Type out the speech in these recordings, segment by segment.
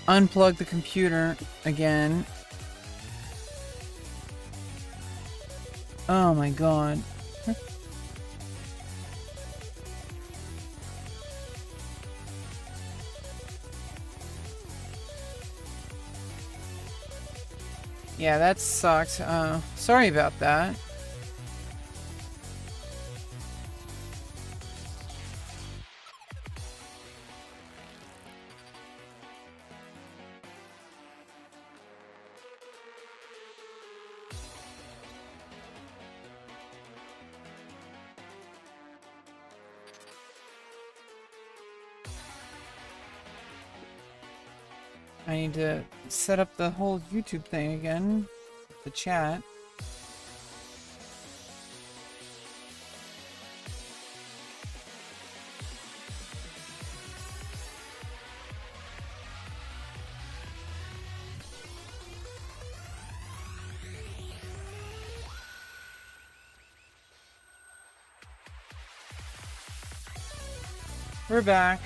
unplug the computer again. Oh my god. Yeah, that sucked. Sorry about that. I need to set up the whole YouTube thing again. The chat. We're back.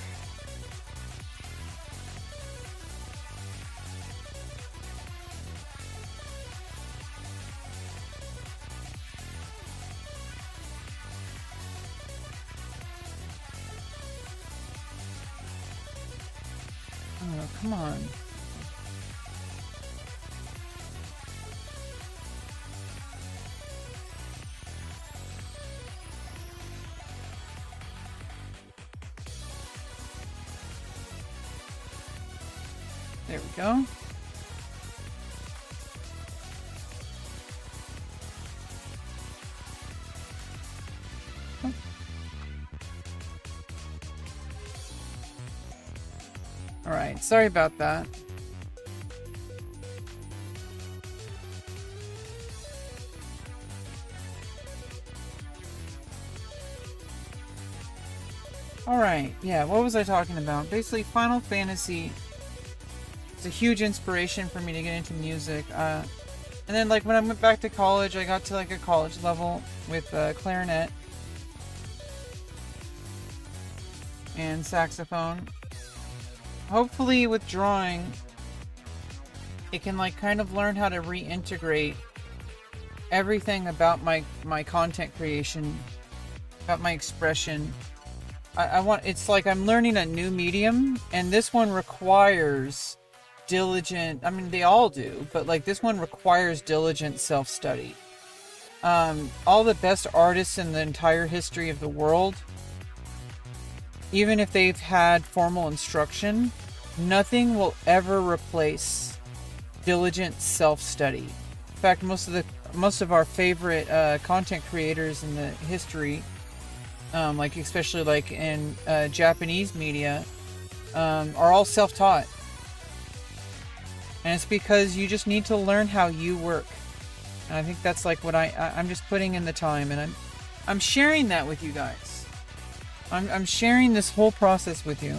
Oh, come on. There we go. Oh. All right, sorry about that. All right, yeah, what was I talking about? Basically, Final Fantasy is a huge inspiration for me to get into music. And then, like, when I went back to college, I got to, like, a college level with clarinet and saxophone. Hopefully, with drawing, it can, like, kind of learn how to reintegrate everything about my content creation, about my expression. I want, it's like I'm learning a new medium, and this one requires diligent, I mean, they all do, but like this one requires diligent self-study. All the best artists in the entire history of the world, even if they've had formal instruction, nothing will ever replace diligent self-study. In fact, most of our favorite content creators in the history, like especially like in Japanese media, are all self-taught. And it's because you just need to learn how you work. And I think that's like what I'm just putting in the time, and I'm sharing that with you guys. I'm sharing this whole process with you.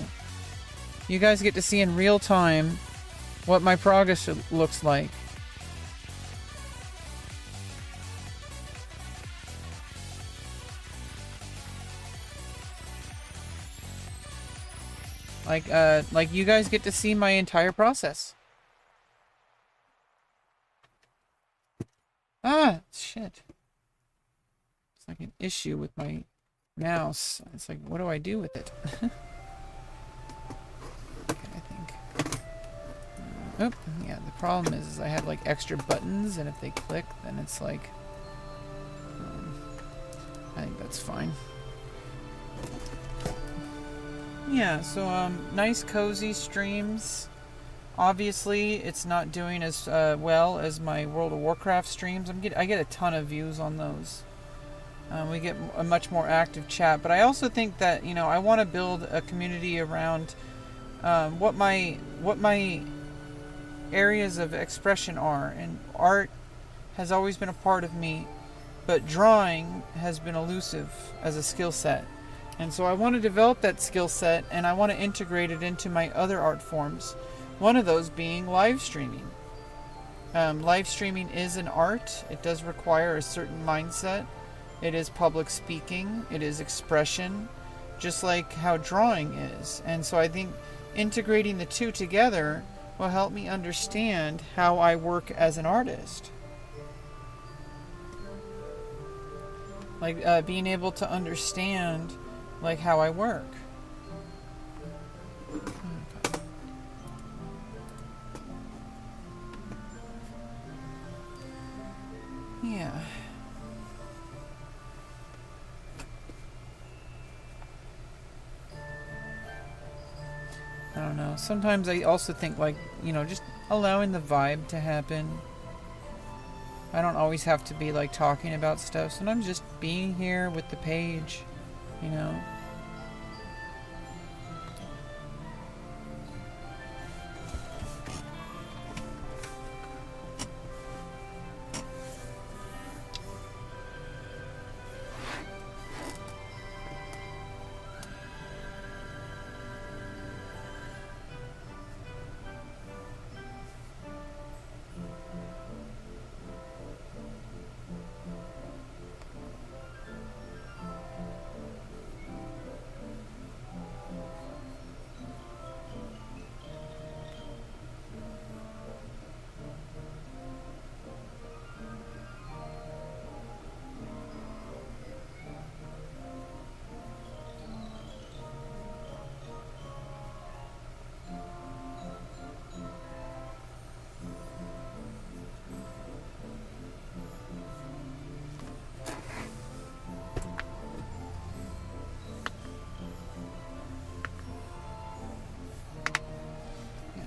You guys get to see in real time what my progress looks like. Like you guys get to see my entire process. Ah, shit. It's like an issue with my mouse. It's like, what do I do with it? Okay, I think. Oh, yeah, the problem is I have like extra buttons, and if they click, then it's like... I think that's fine. Yeah, so nice cozy streams. Obviously, it's not doing as well as my World of Warcraft streams. I get a ton of views on those. We get a much more active chat, but I also think that, you know, I want to build a community around what my areas of expression are, and art has always been a part of me, but drawing has been elusive as a skill set. And so I want to develop that skill set, and I want to integrate it into my other art forms. One of those being live streaming. Live streaming is an art. It does require a certain mindset. It is public speaking. It is expression, just like how drawing is. And so I think integrating the two together will help me understand how I work as an artist. Like being able to understand like how I work. Okay. Yeah. I don't know. Sometimes I also think like, just allowing the vibe to happen. I don't always have to be like talking about stuff. Sometimes just being here with the page, you know.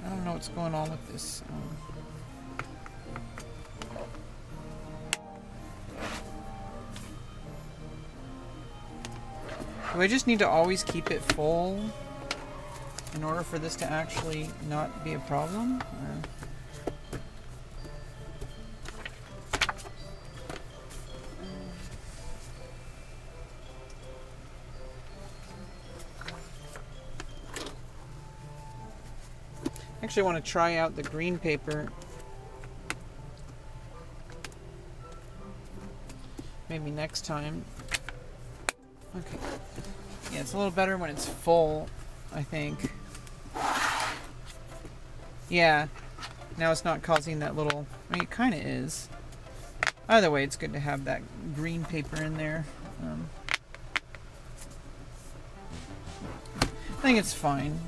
I don't know what's going on with this. Do I just need to always keep it full in order for this to actually not be a problem? Or? Actually, I want to try out the green paper. Maybe next time. Okay. Yeah, it's a little better when it's full, I think. Yeah. Now it's not causing that little... I mean, it kind of is. Either way, it's good to have that green paper in there. I think it's fine.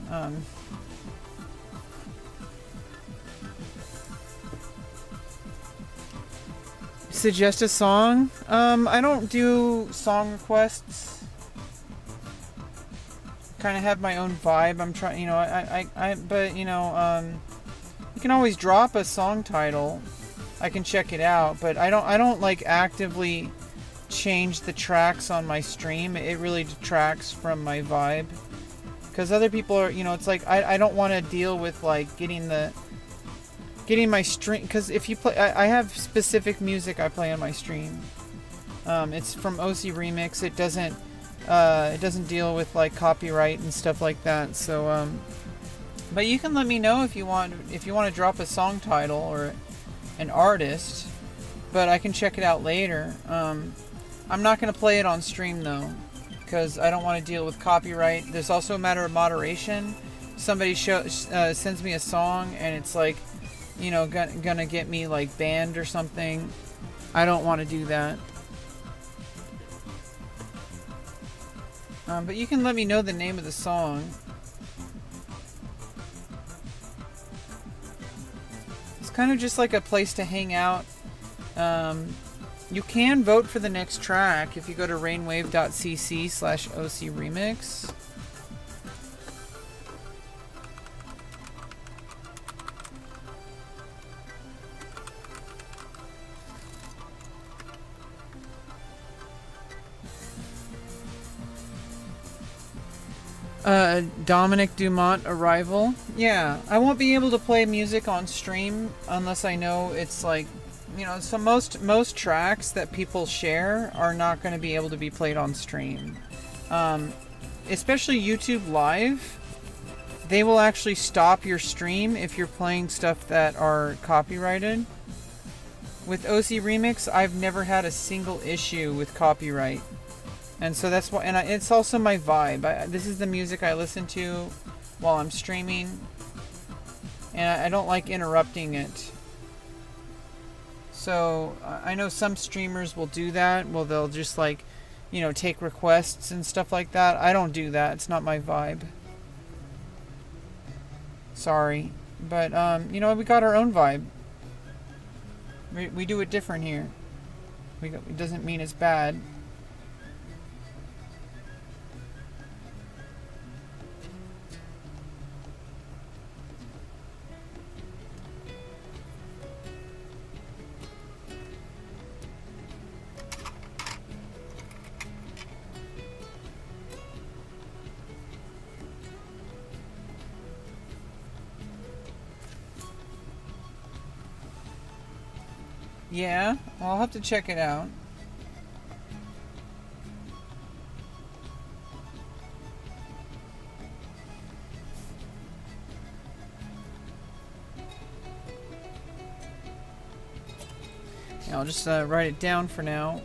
Suggest a song? I don't do song requests. Kind of have my own vibe. I'm trying, but you can always drop a song title. I can check it out, but I don't like actively change the tracks on my stream. It really detracts from my vibe. Because other people are, it's like, I don't want to deal with like getting my stream, because if you play, I have specific music I play on my stream. It's from OC Remix. It doesn't deal with like copyright and stuff like that. So, but you can let me know if you want to drop a song title or an artist, but I can check it out later. I'm not going to play it on stream though, because I don't want to deal with copyright. There's also a matter of moderation. Somebody sends me a song and it's like, gonna get me like banned or something. I don't want to do that. But you can let me know the name of the song. It's kind of just like a place to hang out. You can vote for the next track if you go to rainwave.cc/OCRemix. Dominic Dumont Arrival. Yeah, I won't be able to play music on stream unless I know it's like, so most tracks that people share are not going to be able to be played on stream. Especially YouTube Live, they will actually stop your stream if you're playing stuff that are copyrighted. With OC Remix, I've never had a single issue with copyright. And so that's why, and it's also my vibe. This is the music I listen to while I'm streaming. and I don't like interrupting it. So I know some streamers will do that. Well, they'll just like, you know, take requests and stuff like that. I don't do that. It's not my vibe. Sorry. But, you know, we got our own vibe. We do it different here. It doesn't mean it's bad. Yeah, well, I'll have to check it out. Yeah, I'll just write it down for now.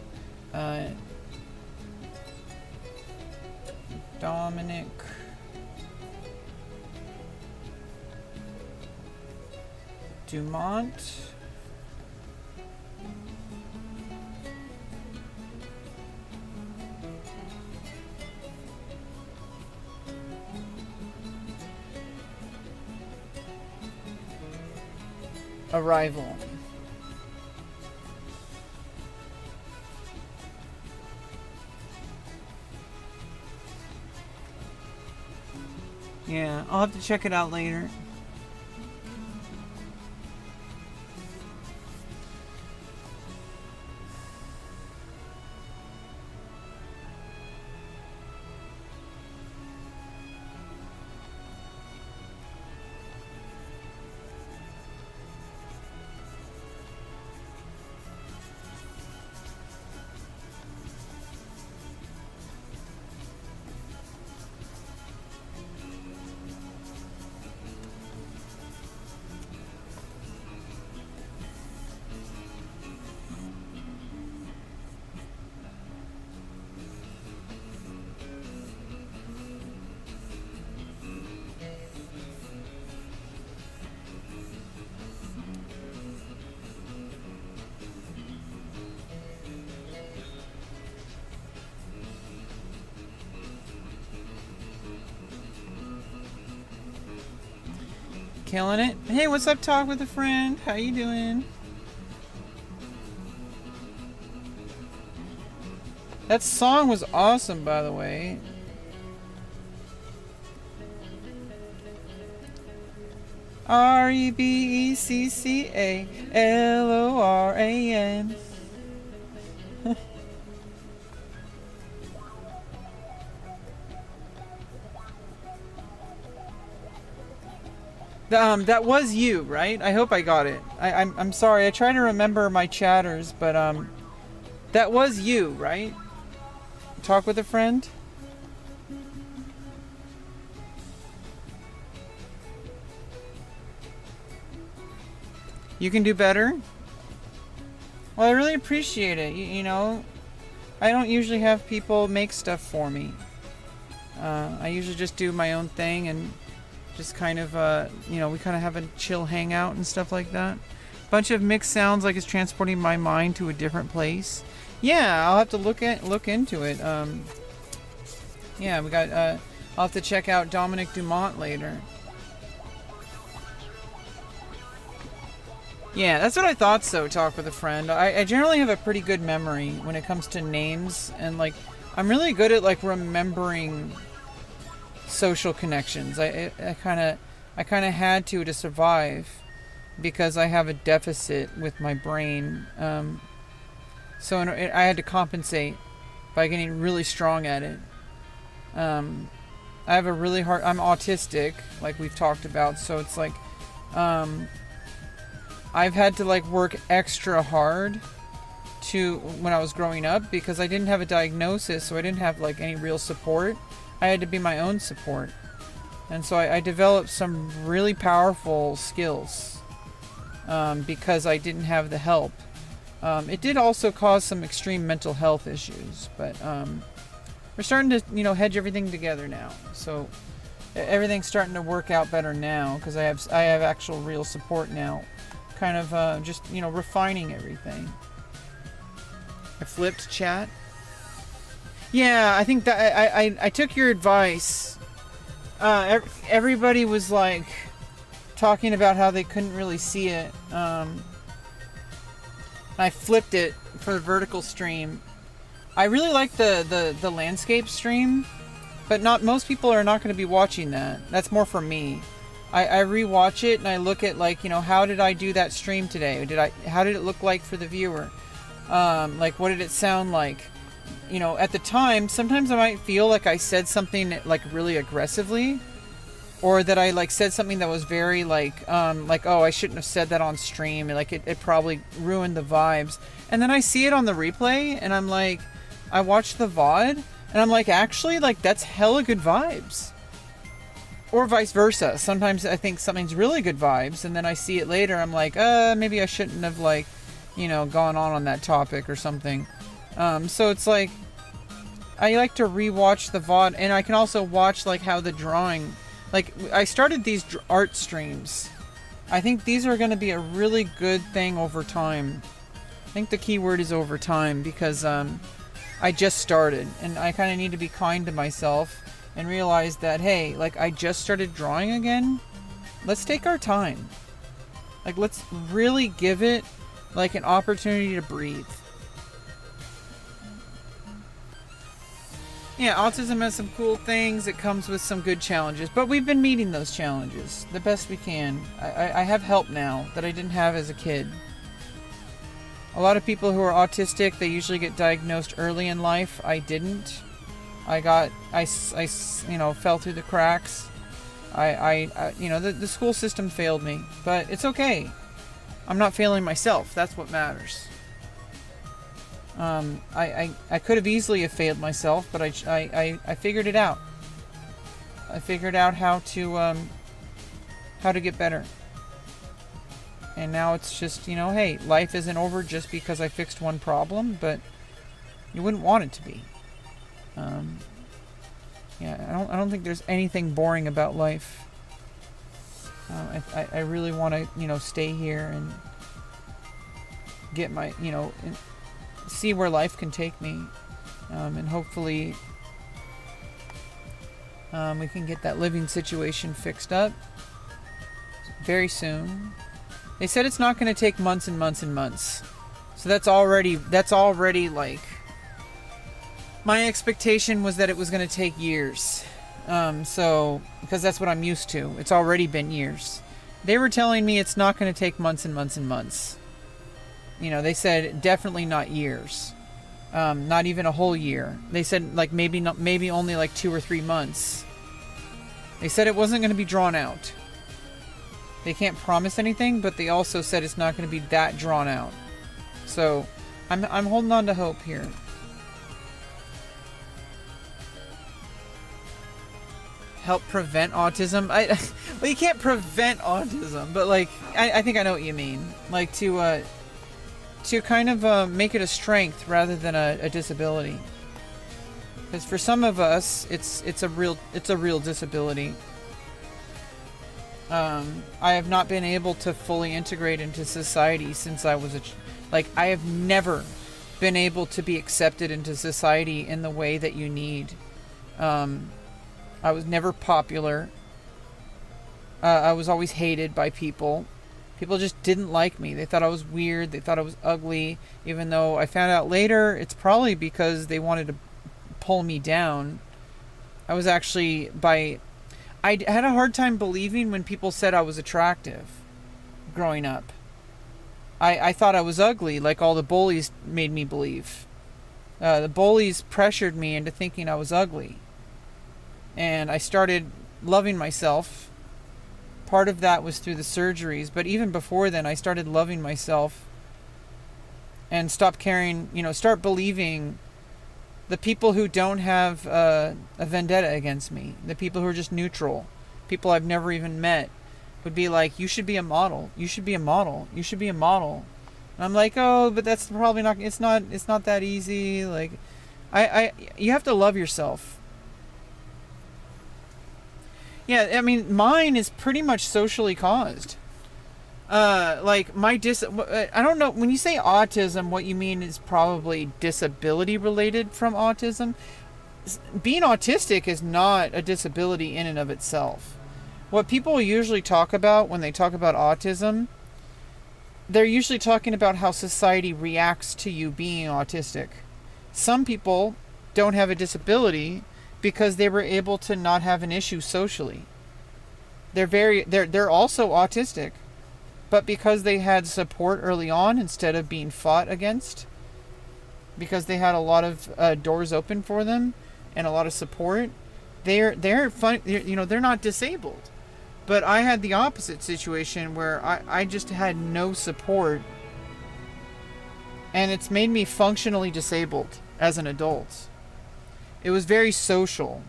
Dominic Dumont. Arrival. Yeah, I'll have to check it out later. Killing it. Hey, what's up, Talk with a Friend? How you doing? That song was awesome, by the way. REBECCALORAN. That was you, right? I hope I got it. I'm sorry. I try to remember my chatters, but that was you, right? Talk with a Friend. You can do better. Well, I really appreciate it. You know, I don't usually have people make stuff for me. I usually just do my own thing and just kind of, you know, we kind of have a chill hangout and stuff like that. Bunch of mixed sounds, like it's transporting my mind to a different place. Yeah, I'll have to look into it. Yeah, we got. I'll have to check out Dominic Dumont later. Yeah, that's what I thought. So, Talk with a Friend. I generally have a pretty good memory when it comes to names, and like, I'm really good at like remembering social connections. I kind of had to survive because I have a deficit with my brain. So I had to compensate by getting really strong at it. I have a really hard. I'm autistic, like we've talked about. So it's like, I've had to like work extra hard to when I was growing up because I didn't have a diagnosis, so I didn't have like any real support. I had to be my own support. And so I developed some really powerful skills because I didn't have the help. It did also cause some extreme mental health issues, but we're starting to, you know, hedge everything together now. So everything's starting to work out better now because I have actual real support now. Kind of just, you know, refining everything. I flipped chat. Yeah, I think that I took your advice. Everybody was like talking about how they couldn't really see it. I flipped it for the vertical stream. I really like the landscape stream, but most people are not going to be watching that. That's more for me. I rewatch it and I look at, like, you know, how did I do that stream today? How did it look like for the viewer? Like, what did it sound like? You know, at the time, sometimes I might feel like I said something like really aggressively, or that I like said something that was very like, oh, I shouldn't have said that on stream. And like, it probably ruined the vibes. And then I see it on the replay and I'm like, I watch the VOD and I'm like, actually, like, that's hella good vibes. Or vice versa. Sometimes I think something's really good vibes and then I see it later. I'm like, maybe I shouldn't have, like, you know, gone on that topic or something. So it's like, I like to rewatch the VOD, and I can also watch like how the drawing, like, I started these art streams. I think these are going to be a really good thing over time. I think the key word is over time, because I just started and I kind of need to be kind to myself and realize that, hey, like, I just started drawing again. Let's take our time. Like, let's really give it like an opportunity to breathe. Yeah, autism has some cool things. It comes with some good challenges, but we've been meeting those challenges the best we can. I have help now that I didn't have as a kid. A lot of people who are autistic, they usually get diagnosed early in life. I didn't. I you know, fell through the cracks. You know, the school system failed me, but it's okay. I'm not failing myself. That's what matters. I could have easily have failed myself, but I figured it out. I figured out how to get better. And now it's just, you know, hey, life isn't over just because I fixed one problem, but you wouldn't want it to be. Yeah, I don't think there's anything boring about life. I really want to, you know, stay here and get my, you know, see where life can take me, and hopefully we can get that living situation fixed up very soon. They said it's not going to take months and months and months, so that's already like, my expectation was that it was going to take years, so, because that's what I'm used to. It's already been years. They were telling me it's not going to take months and months and months. You know, they said definitely not years, not even a whole year. They said like maybe only like 2 or 3 months. They said it wasn't going to be drawn out. They can't promise anything, but they also said it's not going to be that drawn out. So I'm holding on to hope here. Help prevent autism? Well, you can't prevent autism, but like, I think I know what you mean. Like to kind of make it a strength rather than a disability. Because for some of us, it's a real disability. I have not been able to fully integrate into society since I was I have never been able to be accepted into society in the way that you need. I was never popular. I was always hated by people. People just didn't like me. They thought I was weird. They thought I was ugly. Even though I found out later, it's probably because they wanted to pull me down. I was actually I had a hard time believing when people said I was attractive growing up. I thought I was ugly, like all the bullies made me believe. The bullies pressured me into thinking I was ugly. And I started loving myself. Part of that was through the surgeries, but even before then, I started loving myself and start believing the people who don't have a vendetta against me, the people who are just neutral, people I've never even met, would be like, you should be a model, you should be a model, you should be a model. And I'm like, oh, but that's probably not, it's not that easy. Like, you have to love yourself. Yeah, I mean, mine is pretty much socially caused. Like I don't know, when you say autism, what you mean is probably disability related from autism. Being autistic is not a disability in and of itself. What people usually talk about when they talk about autism, they're usually talking about how society reacts to you being autistic. Some people don't have a disability because they were able to not have an issue socially. They're also autistic, but because they had support early on instead of being fought against, because they had a lot of doors open for them and a lot of support, they're fun. They're not disabled. But I had the opposite situation where I just had no support, and it's made me functionally disabled as an adult. It was very social.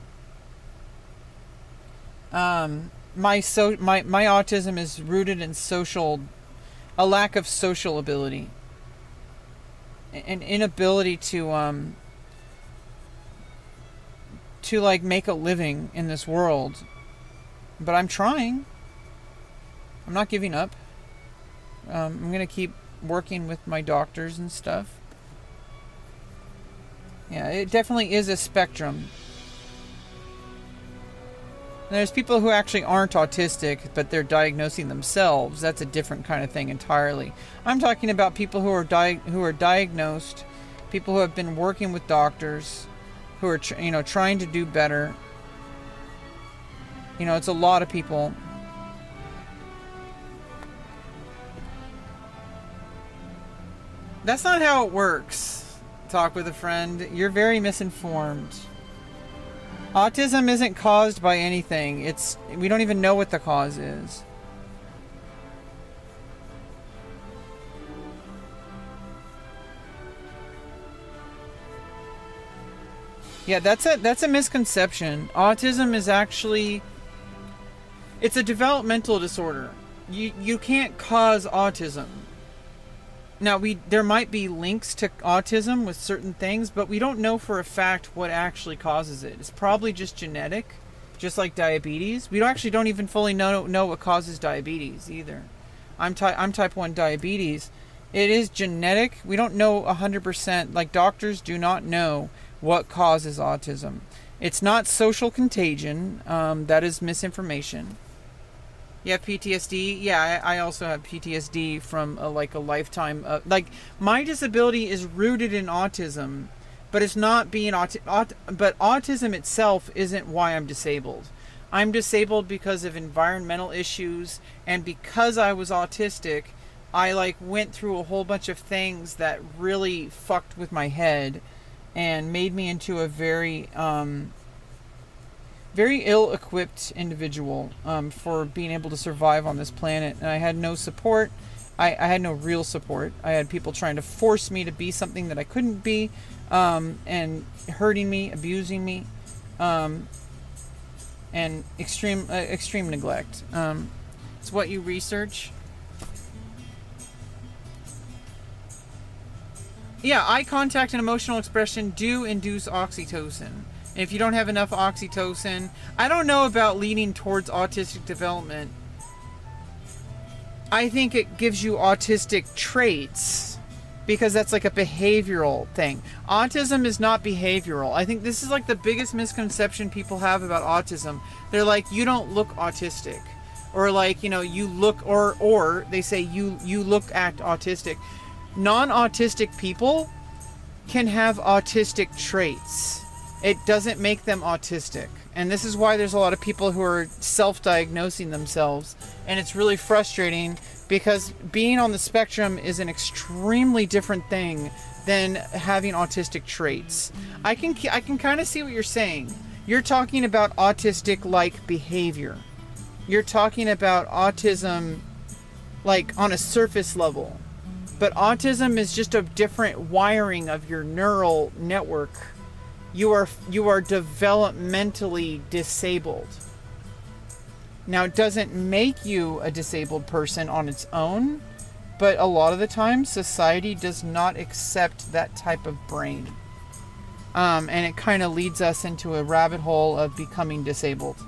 My autism is rooted in a lack of social ability, an inability to like make a living in this world. But I'm trying. I'm not giving up. I'm gonna keep working with my doctors and stuff. Yeah, it definitely is a spectrum. There's people who actually aren't autistic, but they're diagnosing themselves. That's a different kind of thing entirely. I'm talking about people who are diagnosed, people who have been working with doctors, who are trying to do better. It's a lot of people. That's not how it works. Talk with a friend. You're very misinformed. Autism isn't caused by anything. We don't even know what the cause is. Yeah, that's a misconception. Autism is actually, it's a developmental disorder. You can't cause autism. Now, there might be links to autism with certain things, but we don't know for a fact what actually causes it. It's probably just genetic, just like diabetes. We don't even fully know what causes diabetes either. I'm type 1 diabetes. It is genetic. We don't know 100%. Like, doctors do not know what causes autism. It's not social contagion. That is misinformation. You have PTSD? Yeah, I also have PTSD from a lifetime. My disability is rooted in autism, but it's not being but autism itself isn't why I'm disabled. I'm disabled because of environmental issues, and because I was autistic, I went through a whole bunch of things that really fucked with my head and made me into a very ill-equipped individual for being able to survive on this planet. And I had no support. I had no real support. I had people trying to force me to be something that I couldn't be, and hurting me, abusing me, and extreme neglect. It's what you research. Yeah, eye contact and emotional expression do induce oxytocin. If you don't have enough oxytocin, I don't know about leaning towards autistic development. I think it gives you autistic traits because that's like a behavioral thing. Autism is not behavioral. I think this is the biggest misconception people have about autism. They're like, you don't look autistic. Or you look, or they say you act autistic. Non-autistic people can have autistic traits. It doesn't make them autistic. And this is why there's a lot of people who are self-diagnosing themselves. And it's really frustrating because being on the spectrum is an extremely different thing than having autistic traits. I can kind of see what you're saying. You're talking about autistic-like behavior. You're talking about autism on a surface level. But autism is just a different wiring of your neural network. You are developmentally disabled. Now, it doesn't make you a disabled person on its own, but a lot of the time, society does not accept that type of brain. And it kind of leads us into a rabbit hole of becoming disabled.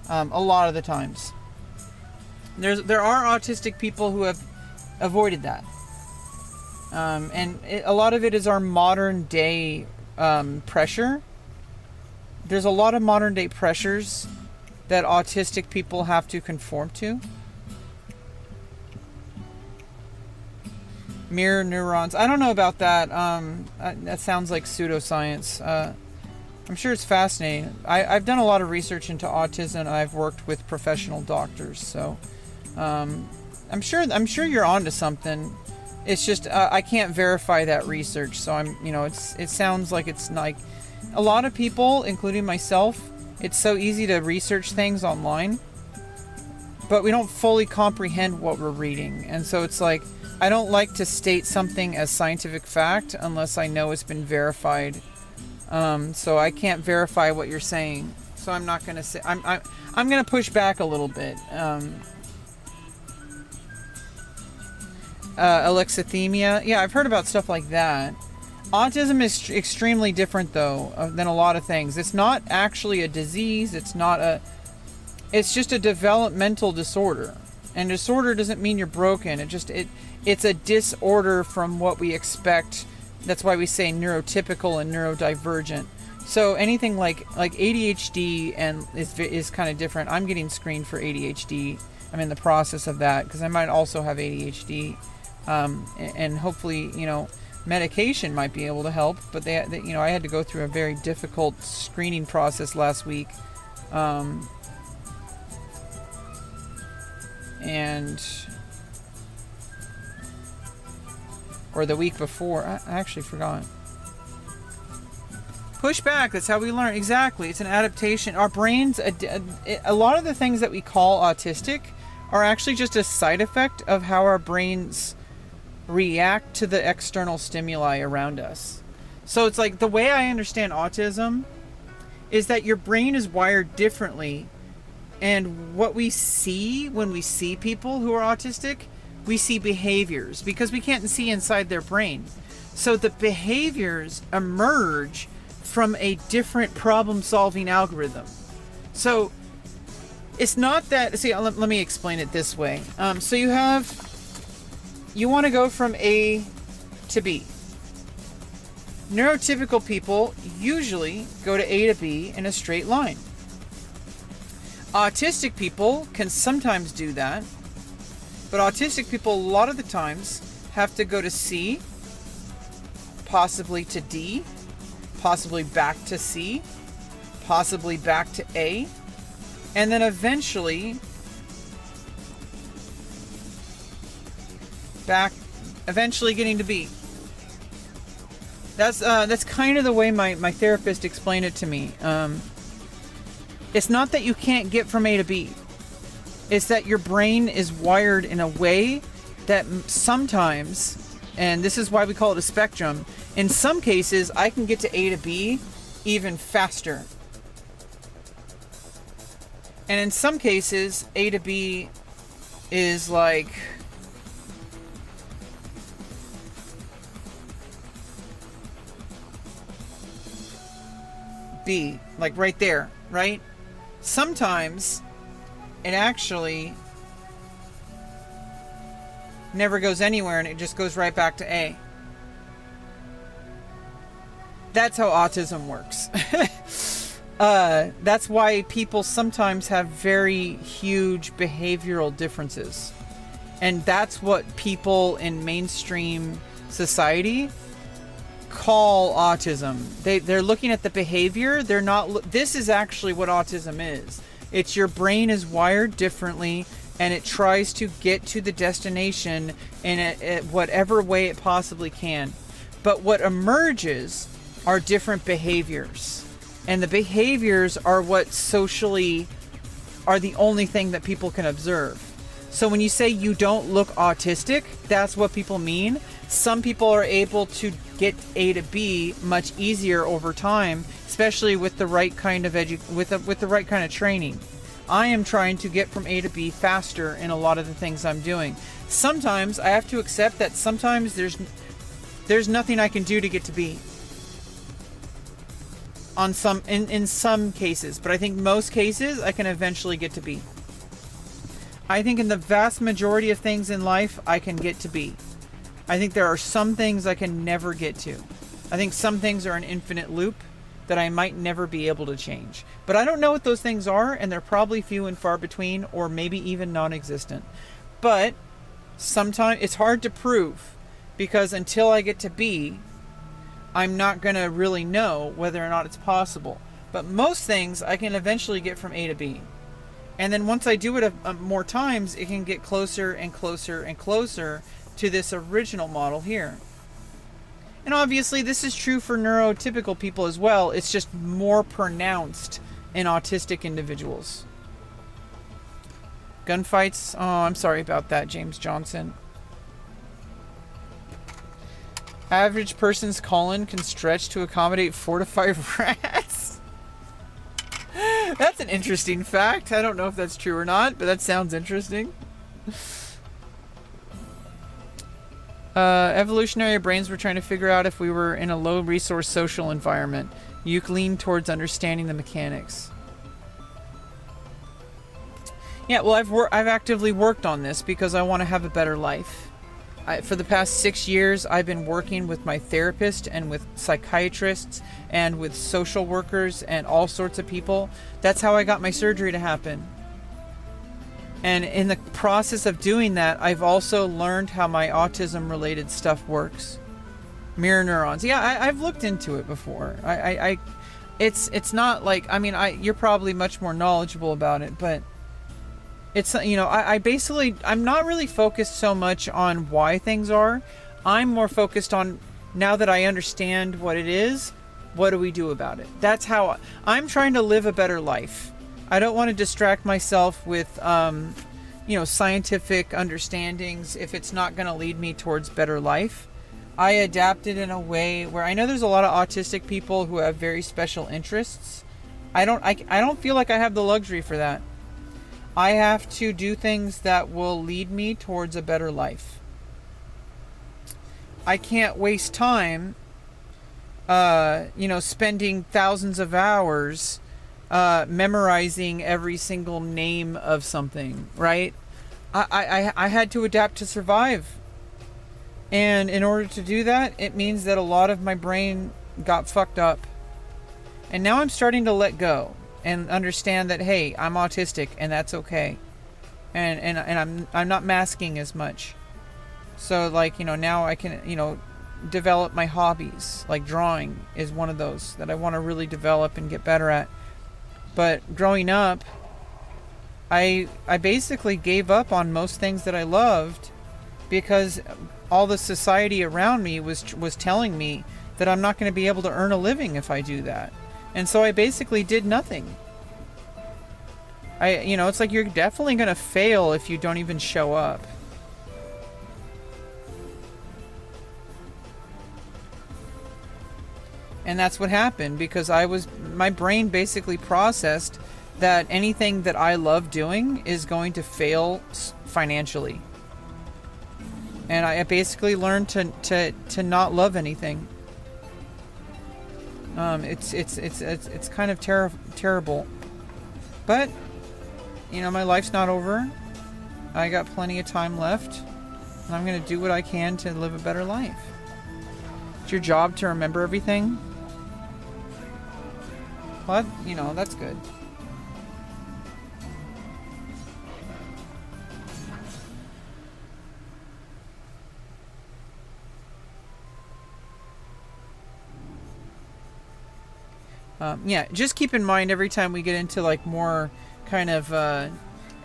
a lot of the times. There are autistic people who have avoided that. A lot of it is our modern day pressure. There's a lot of modern day pressures that autistic people have to conform to. Mirror neurons. I don't know about that. That sounds like pseudoscience. I'm sure it's fascinating. I've done a lot of research into autism, and I've worked with professional doctors, so I'm sure you're onto something. It's just I can't verify that research, so it sounds like it's like a lot of people, including myself. It's so easy to research things online, but we don't fully comprehend what we're reading, and so it's like I don't like to state something as scientific fact unless I know it's been verified. So I can't verify what you're saying, so I'm not going to say. I'm going to push back a little bit. Alexithymia. Yeah, I've heard about stuff like that. Autism is extremely different, though, than a lot of things. It's not actually a disease. It's just a developmental disorder. And disorder doesn't mean you're broken. It's a disorder from what we expect. That's why we say neurotypical and neurodivergent. So anything like ADHD and is kind of different. I'm getting screened for ADHD. I'm in the process of that because I might also have ADHD. And hopefully, medication might be able to help. But I had to go through a very difficult screening process last week. Or the week before. I actually forgot. Push back. That's how we learn. Exactly. It's an adaptation. Our brains, a lot of the things that we call autistic are actually just a side effect of how our brains react to the external stimuli around us. So it's like the way I understand autism is that your brain is wired differently. And what we see when we see people who are autistic, we see behaviors because we can't see inside their brain. So the behaviors emerge from a different problem-solving algorithm. So it's not that... See, let me explain it this way. So you want to go from A to B. Neurotypical people usually go to A to B in a straight line. Autistic people can sometimes do that. But autistic people, a lot of the times, have to go to C, possibly to D, possibly back to C, possibly back to A, and then eventually getting to B. That's kind of the way my therapist explained it to me. It's not that you can't get from A to B. It's that your brain is wired in a way that sometimes, and this is why we call it a spectrum, in some cases I can get to A to B even faster. And in some cases, A to B is like B, like right there, right? Sometimes it actually never goes anywhere and it just goes right back to A. That's how autism works. That's why people sometimes have very huge behavioral differences. And that's what people in mainstream society call autism. They're looking at the behavior. They're not. This is actually what autism is. It's your brain is wired differently, and it tries to get to the destination in whatever way it possibly can. But what emerges are different behaviors. And the behaviors are what socially are the only thing that people can observe. So when you say you don't look autistic, that's what people mean. Some people are able to get A to B much easier over time, especially with the right kind of with the right kind of training. I am trying to get from A to B faster in a lot of the things I'm doing. Sometimes I have to accept that sometimes there's nothing I can do to get to B. in some cases, but I think most cases I can eventually get to B. I think in the vast majority of things in life I can get to B. I think there are some things I can never get to. I think some things are an infinite loop that I might never be able to change. But I don't know what those things are, and they're probably few and far between, or maybe even non-existent. But sometimes it's hard to prove, because until I get to B, I'm not going to really know whether or not it's possible. But most things I can eventually get from A to B. And then once I do it more times, it can get closer and closer and closer to this original model here. And obviously this is true for neurotypical people as well. It's just more pronounced in autistic individuals. Gunfights? Oh, I'm sorry about that, James Johnson. Average person's colon can stretch to accommodate 4 to 5 rats. That's an interesting fact. I don't know if that's true or not, but that sounds interesting. Evolutionary brains were trying to figure out if we were in a low resource social environment. You lean towards understanding the mechanics. Yeah, well, I've actively worked on this because I want to have a better life. For the past 6 years, I've been working with my therapist and with psychiatrists and with social workers and all sorts of people. That's how I got my surgery to happen. And in the process of doing that, I've also learned how my autism-related stuff works. Mirror neurons. Yeah, I've looked into it before. It's not like, I mean, you're probably much more knowledgeable about it, but it's, you know, I'm not really focused so much on why things are. I'm more focused on, now that I understand what it is, what do we do about it? That's how I'm trying to live a better life. I don't want to distract myself with, scientific understandings if it's not going to lead me towards better life. I adapted in a way where I know there's a lot of autistic people who have very special interests. I don't feel like I have the luxury for that. I have to do things that will lead me towards a better life. I can't waste time, spending thousands of hours memorizing every single name of something, right? I had to adapt to survive. And in order to do that, it means that a lot of my brain got fucked up. And now I'm starting to let go and understand that, hey, I'm autistic and that's okay. And I'm not masking as much. So now I can, develop my hobbies. Like drawing is one of those that I want to really develop and get better at. But growing up, I basically gave up on most things that I loved because all the society around me was telling me that I'm not going to be able to earn a living if I do that. And so I basically did nothing. It's like you're definitely going to fail if you don't even show up. And that's what happened because my brain basically processed that anything that I love doing is going to fail financially. And I basically learned to not love anything. It's kind of terrible. But, my life's not over. I got plenty of time left. And I'm going to do what I can to live a better life. It's your job to remember everything. But, that's good. Just keep in mind every time we get into more kind of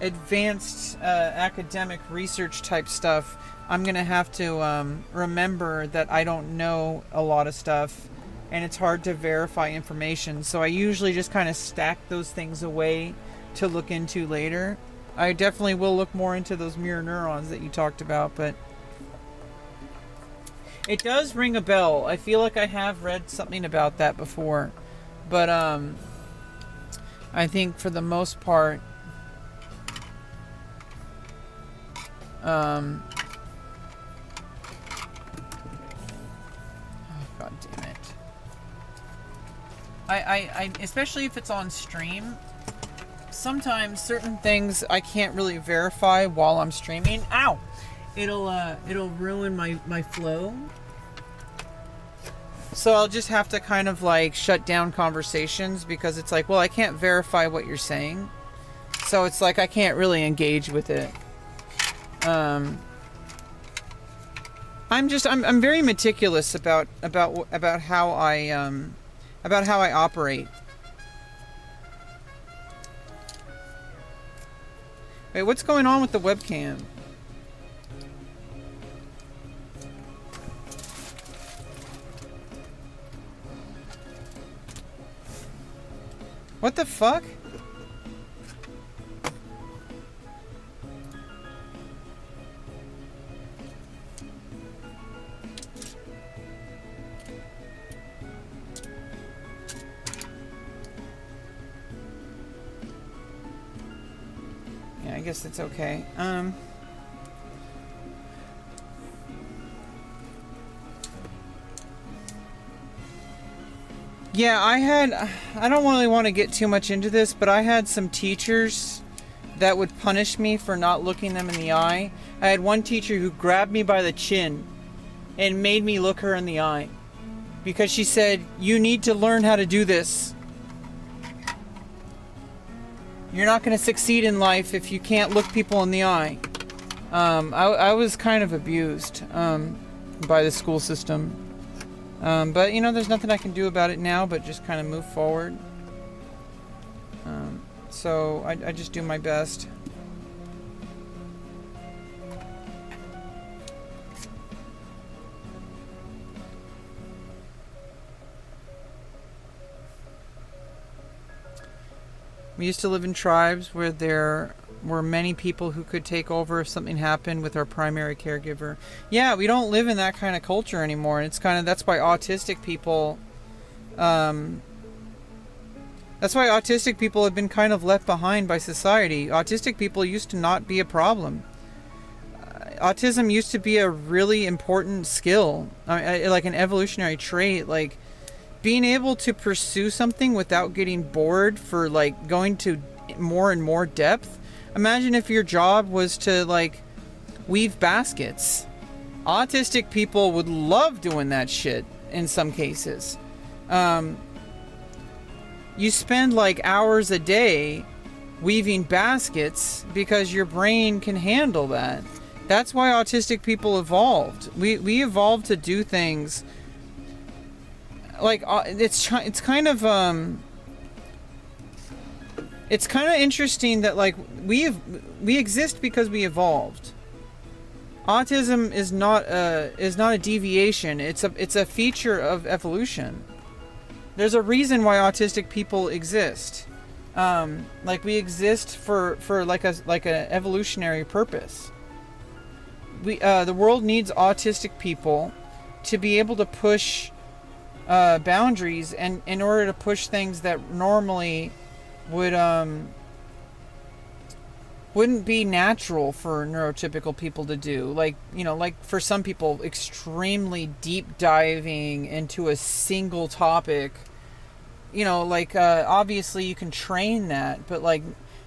advanced academic research type stuff, I'm going to have to remember that I don't know a lot of stuff and it's hard to verify information. So I usually just kind of stack those things away to look into later. I definitely will look more into those mirror neurons that you talked about, but it does ring a bell. I feel like I have read something about that before. But I think for the most part, oh, God damn it. I especially if it's on stream, sometimes certain things I can't really verify while I'm streaming. Ow! It'll ruin my flow. So I'll just have to kind of like shut down conversations because it's like, well, I can't verify what you're saying. So it's like I can't really engage with it. I'm very meticulous about how I operate. Wait, what's going on with the webcam? What the fuck? Yeah, I guess it's okay. Yeah, I don't really want to get too much into this, but I had some teachers that would punish me for not looking them in the eye. I had one teacher who grabbed me by the chin and made me look her in the eye because she said, "You need to learn how to do this. You're not going to succeed in life if you can't look people in the eye." I was kind of abused by the school system. But, you know, there's nothing I can do about it now but just kind of move forward. So I just do my best. We used to live in tribes where there were many people who could take over if something happened with our primary caregiver. Yeah, we don't live in that kind of culture anymore. And it's kind of, that's why autistic people, have been kind of left behind by society. Autistic people used to not be a problem. Autism used to be a really important skill, like an evolutionary trait, like being able to pursue something without getting bored for like going to more and more depth. Imagine if your job was to like weave baskets. Autistic people would love doing that shit in some cases. You spend like hours a day weaving baskets because your brain can handle that. That's why autistic people evolved. We evolved to do things like it's kind of interesting that like we exist because we evolved. Autism is not a deviation. It's a feature of evolution. There's a reason why autistic people exist. Like we exist for like an evolutionary purpose. The world needs autistic people to be able to push boundaries, and in order to push things that normally wouldn't be natural for neurotypical people to do. Like, you know, like for some people, extremely deep diving into a single topic, you know, like obviously you can train that, but like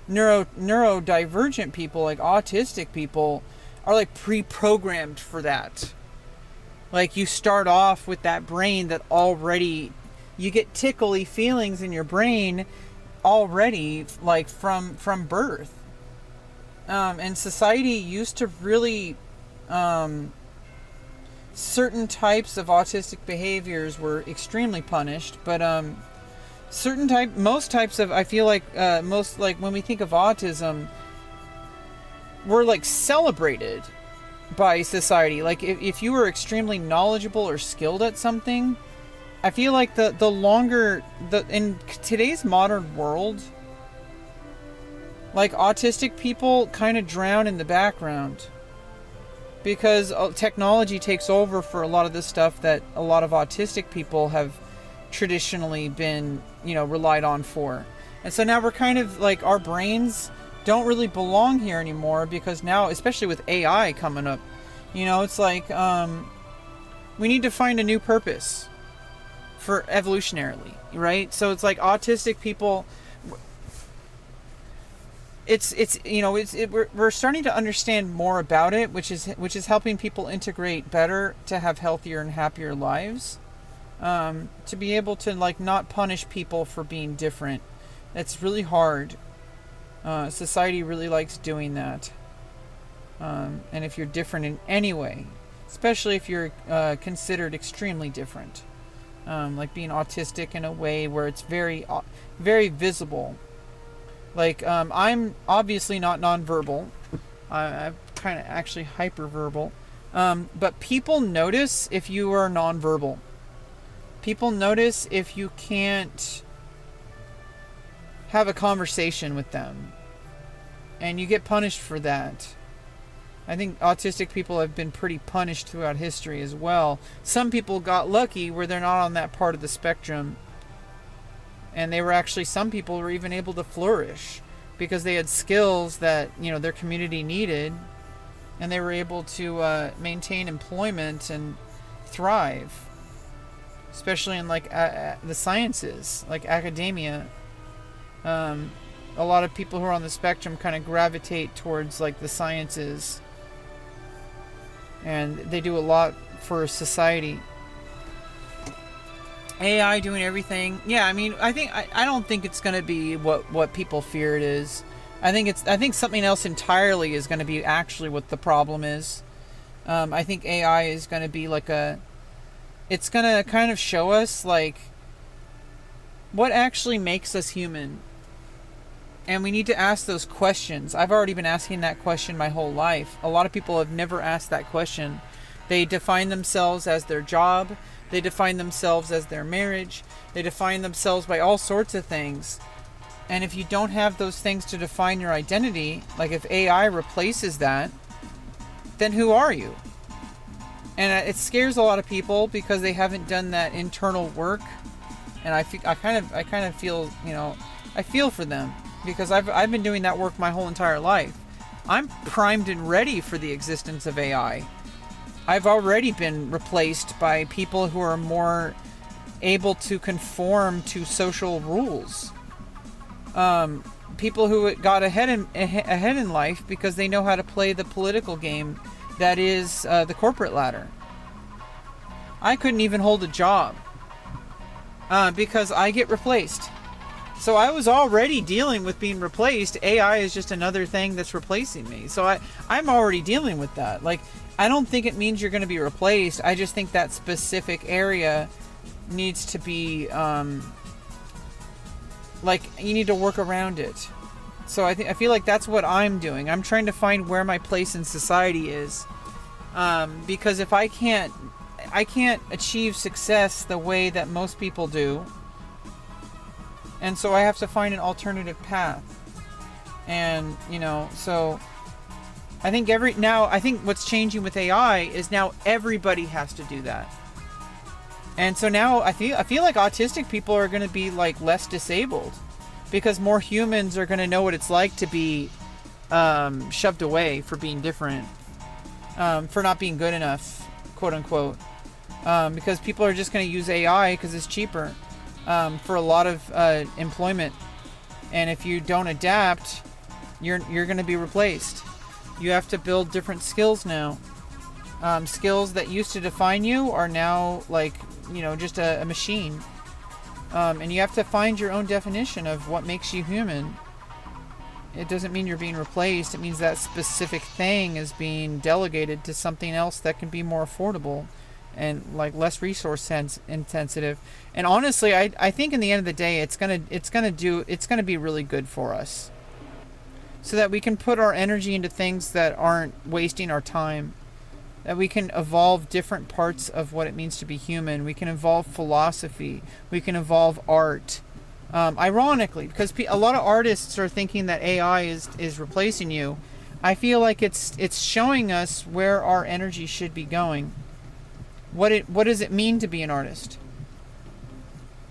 neurodivergent people, like autistic people, are like pre-programmed for that. Like you start off with that brain that already, you get tickly feelings in your brain already, like from birth. And society used to really, certain types of autistic behaviors were extremely punished, but most types of, I feel like most, like when we think of autism, were like celebrated by society. Like if you were extremely knowledgeable or skilled at something, I feel like the longer in today's modern world, like autistic people kind of drown in the background because technology takes over for a lot of the stuff that a lot of autistic people have traditionally been, you know, relied on for. And so now we're kind of like, our brains don't really belong here anymore, because now, especially with AI coming up, you know, it's like we need to find a new purpose for evolutionarily, right? So it's like autistic people, we're starting to understand more about it, which is helping people integrate better to have healthier and happier lives, to be able to like not punish people for being different. That's really hard. Society really likes doing that. And if you're different in any way, especially if you're considered extremely different, like being autistic in a way where it's very, very visible. Like, I'm obviously not nonverbal. I'm kind of actually hyperverbal. But people notice if you are nonverbal. People notice if you can't have a conversation with them. And you get punished for that. I think autistic people have been pretty punished throughout history as well. Some people got lucky where they're not on that part of the spectrum. And some people were even able to flourish because they had skills that, their community needed. And they were able to maintain employment and thrive. Especially in like the sciences, like academia. A lot of people who are on the spectrum kind of gravitate towards like the sciences. And they do a lot for society. AI doing everything. Yeah, I mean, I don't think it's going to be what people fear it is. I think something else entirely is going to be actually what the problem is. I think AI is going to be like it's going to kind of show us like what actually makes us human. And we need to ask those questions. I've already been asking that question my whole life. A lot of people have never asked that question. They define themselves as their job. They define themselves as their marriage. They define themselves by all sorts of things. And if you don't have those things to define your identity, like if AI replaces that, then who are you? And it scares a lot of people because they haven't done that internal work. And I kind of feel, I feel for them. Because I've been doing that work my whole entire life. I'm primed and ready for the existence of AI. I've already been replaced by people who are more able to conform to social rules. People who got ahead in life because they know how to play the political game that is the corporate ladder. I couldn't even hold a job because I get replaced. So I was already dealing with being replaced. AI is just another thing that's replacing me. So I'm already dealing with that. Like, I don't think it means you're going to be replaced. I just think that specific area needs to be, you need to work around it. So I feel like that's what I'm doing. I'm trying to find where my place in society is. Because if I can't achieve success the way that most people do, and so I have to find an alternative path. And, so I think what's changing with AI is now everybody has to do that. And so now I feel like autistic people are going to be like less disabled because more humans are going to know what it's like to be shoved away for being different, for not being good enough, quote unquote, because people are just going to use AI because it's cheaper. For a lot of employment, and if you don't adapt, you're going to be replaced. You have to build different skills now. Skills that used to define you are now just a machine. And you have to find your own definition of what makes you human. It doesn't mean you're being replaced. It means that specific thing is being delegated to something else that can be more affordable and like less resource intensive. And honestly, I think in the end of the day, it's gonna be really good for us, so that we can put our energy into things that aren't wasting our time. That we can evolve different parts of what it means to be human. We can evolve philosophy. We can evolve art. Ironically, because a lot of artists are thinking that AI is replacing you. I feel like it's showing us where our energy should be going. What does it mean to be an artist?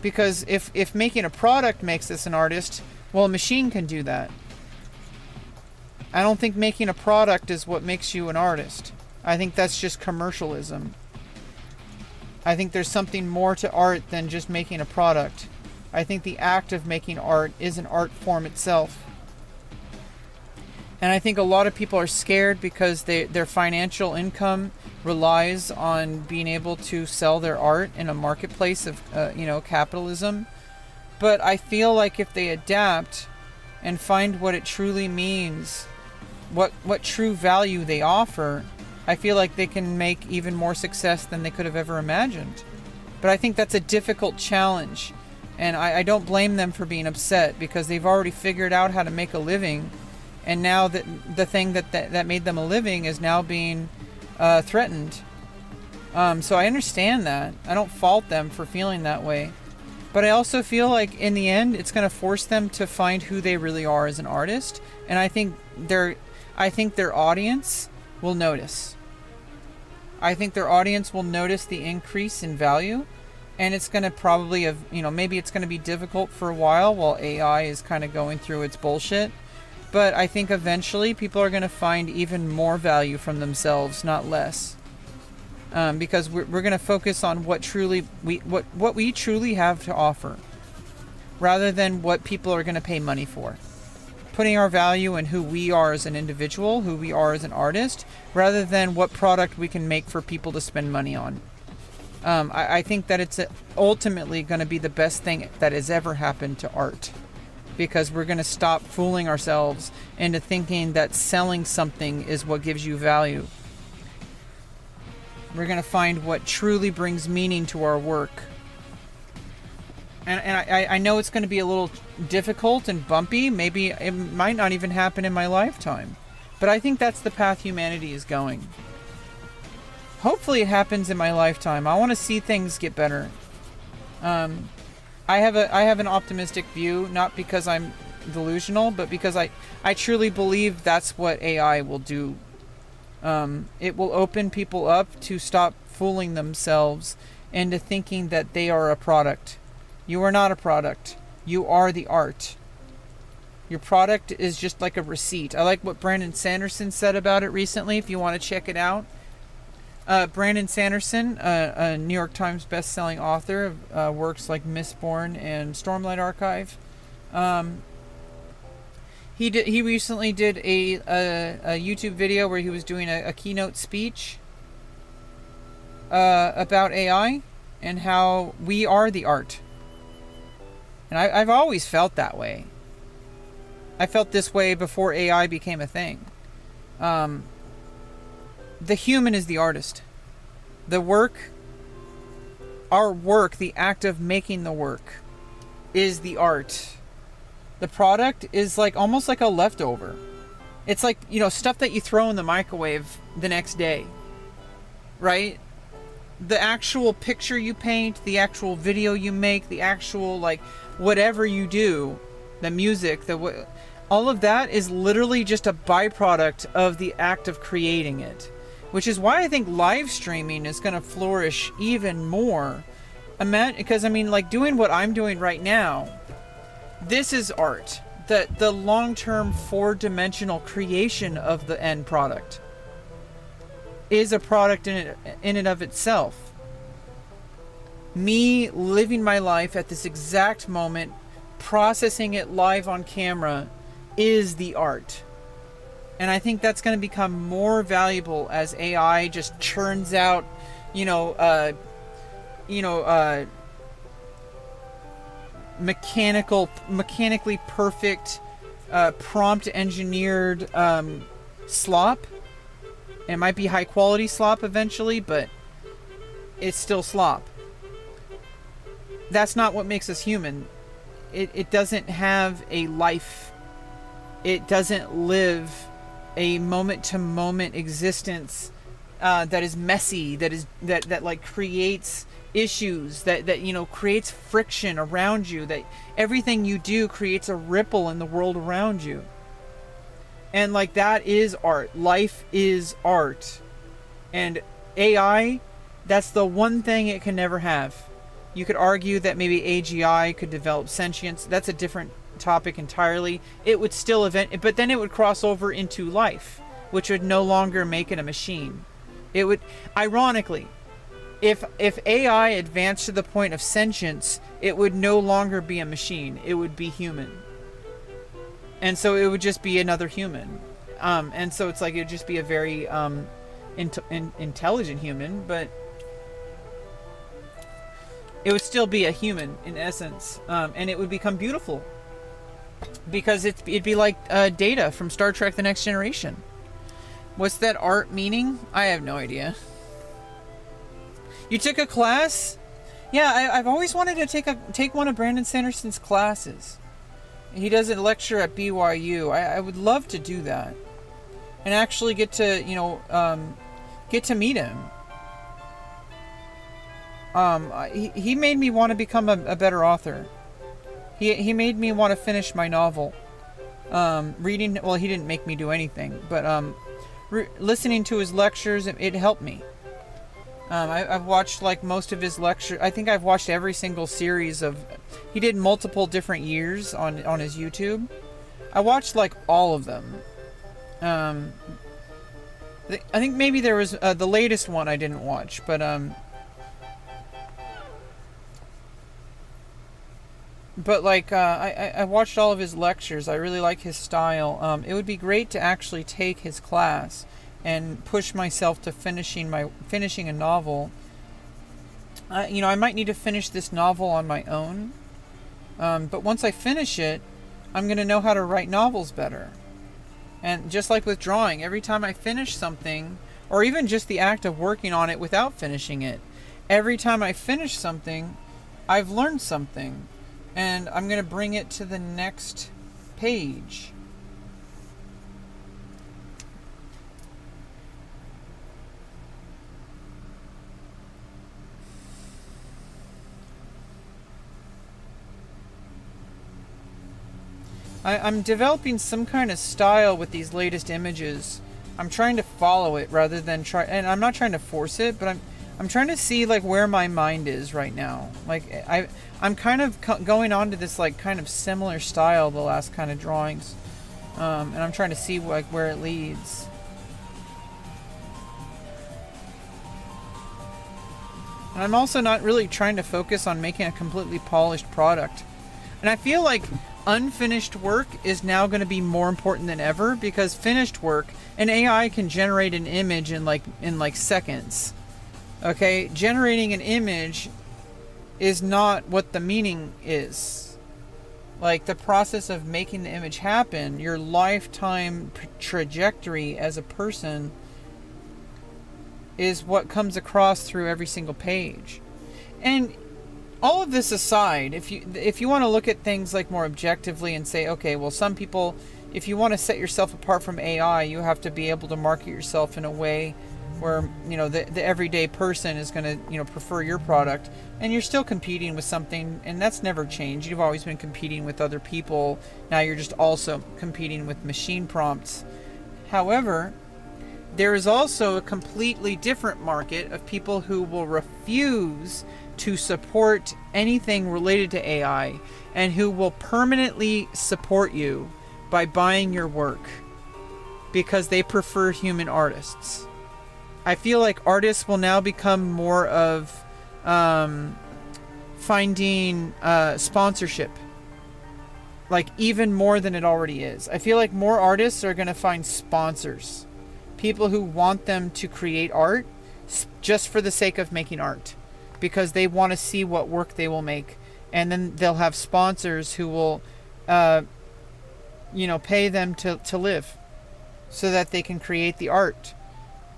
Because if making a product makes us an artist, well, a machine can do that. I don't think making a product is what makes you an artist. I think that's just commercialism. I think there's something more to art than just making a product. I think the act of making art is an art form itself. And I think a lot of people are scared because their financial income relies on being able to sell their art in a marketplace of, capitalism. But I feel like if they adapt and find what it truly means, what true value they offer, I feel like they can make even more success than they could have ever imagined. But I think that's a difficult challenge. And I don't blame them for being upset because they've already figured out how to make a living. And now that the thing that made them a living is now being threatened. So I understand that. I don't fault them for feeling that way. But I also feel like in the end, it's going to force them to find who they really are as an artist. And I think their audience will notice. I think their audience will notice the increase in value. And it's going to probably maybe it's going to be difficult for a while AI is kind of going through its bullshit. But I think eventually people are going to find even more value from themselves, not less. Because we're going to focus on what we truly have to offer, rather than what people are going to pay money for. Putting our value in who we are as an individual, who we are as an artist, rather than what product we can make for people to spend money on. I think that it's ultimately going to be the best thing that has ever happened to art. Because we're going to stop fooling ourselves into thinking that selling something is what gives you value. We're going to find what truly brings meaning to our work. And I know it's going to be a little difficult and bumpy. Maybe it might not even happen in my lifetime. But I think that's the path humanity is going. Hopefully it happens in my lifetime. I want to see things get better. I have an optimistic view, not because I'm delusional, but because I truly believe that's what AI will do. It will open people up to stop fooling themselves into thinking that they are a product. You are not a product. You are the art. Your product is just like a receipt. I like what Brandon Sanderson said about it recently, if you want to check it out. Brandon Sanderson, a New York Times best-selling author of works like Mistborn and Stormlight Archive. He recently did a YouTube video where he was doing a keynote speech about AI and how we are the art. And I've always felt that way. I felt this way before AI became a thing. The human is the artist. Our work, the act of making the work, is the art. The product is almost like a leftover. It's like, stuff that you throw in the microwave the next day, right? The actual picture you paint, the actual video you make, the actual, whatever you do, the music, all of that is literally just a byproduct of the act of creating it. Which is why I think live streaming is going to flourish even more. Because, doing what I'm doing right now, this is art. The long-term four-dimensional creation of the end product is a product in and of itself. Me living my life at this exact moment, processing it live on camera, is the art. And I think that's going to become more valuable as AI just churns out, mechanically perfect, prompt engineered slop. It might be high quality slop eventually, but it's still slop. That's not what makes us human. It doesn't have a life. It doesn't live a moment-to-moment existence that is messy, that creates issues, that creates friction around you, that everything you do creates a ripple in the world around you. And that is art. Life is art. And AI, that's the one thing it can never have. You could argue that maybe AGI could develop sentience. That's a different topic entirely. It would still but then it would cross over into life, which would no longer make it a machine. It would, ironically, if AI advanced to the point of sentience, it would no longer be a machine. It would be human. And so it would just be another human. And so it's like it would just be a very intelligent human, but it would still be a human in essence. And it would become beautiful. Because it'd be like Data from Star Trek The Next Generation. What's that art meaning? I have no idea. You took a class? Yeah, I've always wanted to take one of Brandon Sanderson's classes. He does a lecture at BYU. I would love to do that. And actually get to, get to meet him. He made me want to become a better author. He made me want to finish my novel. Reading, well, he didn't make me do anything, but listening to his lectures, it helped me. I've watched like most of his lectures. I think I've watched every single series of. He did multiple different years on his YouTube. I watched like all of them. I think maybe there was the latest one I didn't watch, but like I watched all of his lectures. I really like his style. It would be great to actually take his class and push myself to finishing a novel. I might need to finish this novel on my own. But once I finish it, I'm going to know how to write novels better. And just like with drawing, every time I finish something, or even just the act of working on it without finishing it, every time I finish something, I've learned something. And I'm going to bring it to the next page. I'm developing some kind of style with these latest images. I'm trying to follow it rather than try, and I'm not trying to force it, but I'm trying to see like where my mind is right now. Like I'm kind of going on to this like kind of similar style the last kind of drawings, and I'm trying to see like where it leads. And I'm also not really trying to focus on making a completely polished product. And I feel like unfinished work is now going to be more important than ever, because finished work, an AI can generate an image in like seconds. Okay, generating an image is not what the meaning is. Like the process of making the image happen, your lifetime trajectory as a person is what comes across through every single page. And all of this aside, if you want to look at things like more objectively and say, okay, well, some people, if you want to set yourself apart from AI, you have to be able to market yourself in a way where, the everyday person is going to, prefer your product, and you're still competing with something, and that's never changed. You've always been competing with other people. Now you're just also competing with machine prompts. However, there is also a completely different market of people who will refuse to support anything related to AI, and who will permanently support you by buying your work because they prefer human artists. I feel like artists will now become more of finding sponsorship, like even more than it already is. I feel like more artists are going to find sponsors, people who want them to create art just for the sake of making art, because they want to see what work they will make, and then they'll have sponsors who will pay them to live so that they can create the art.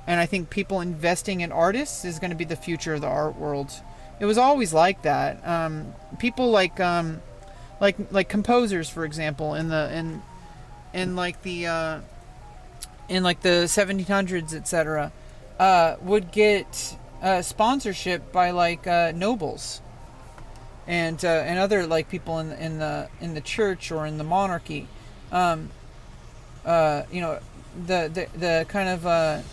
And I think people investing in artists is going to be the future of the art world. It was always like that. People like composers, for example, in the 1700s, etc., would get sponsorship by nobles and other like people in the church or in the monarchy. The kind of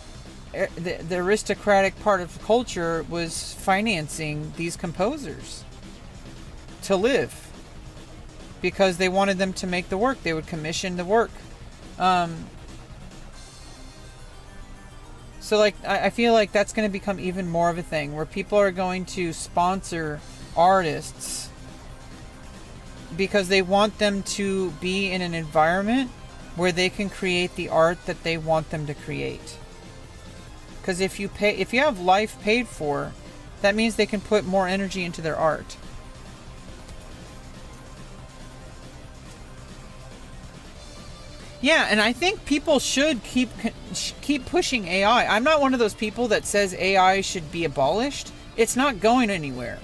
the aristocratic part of culture was financing these composers to live because they wanted them to make the work. They would commission the work. So So like I feel like that's going to become even more of a thing where people are going to sponsor artists because they want them to be in an environment where they can create the art that they want them to create. Because if you have life paid for, that means they can put more energy into their art. Yeah, and I think people should keep pushing AI. I'm not one of those people that says AI should be abolished. It's not going anywhere.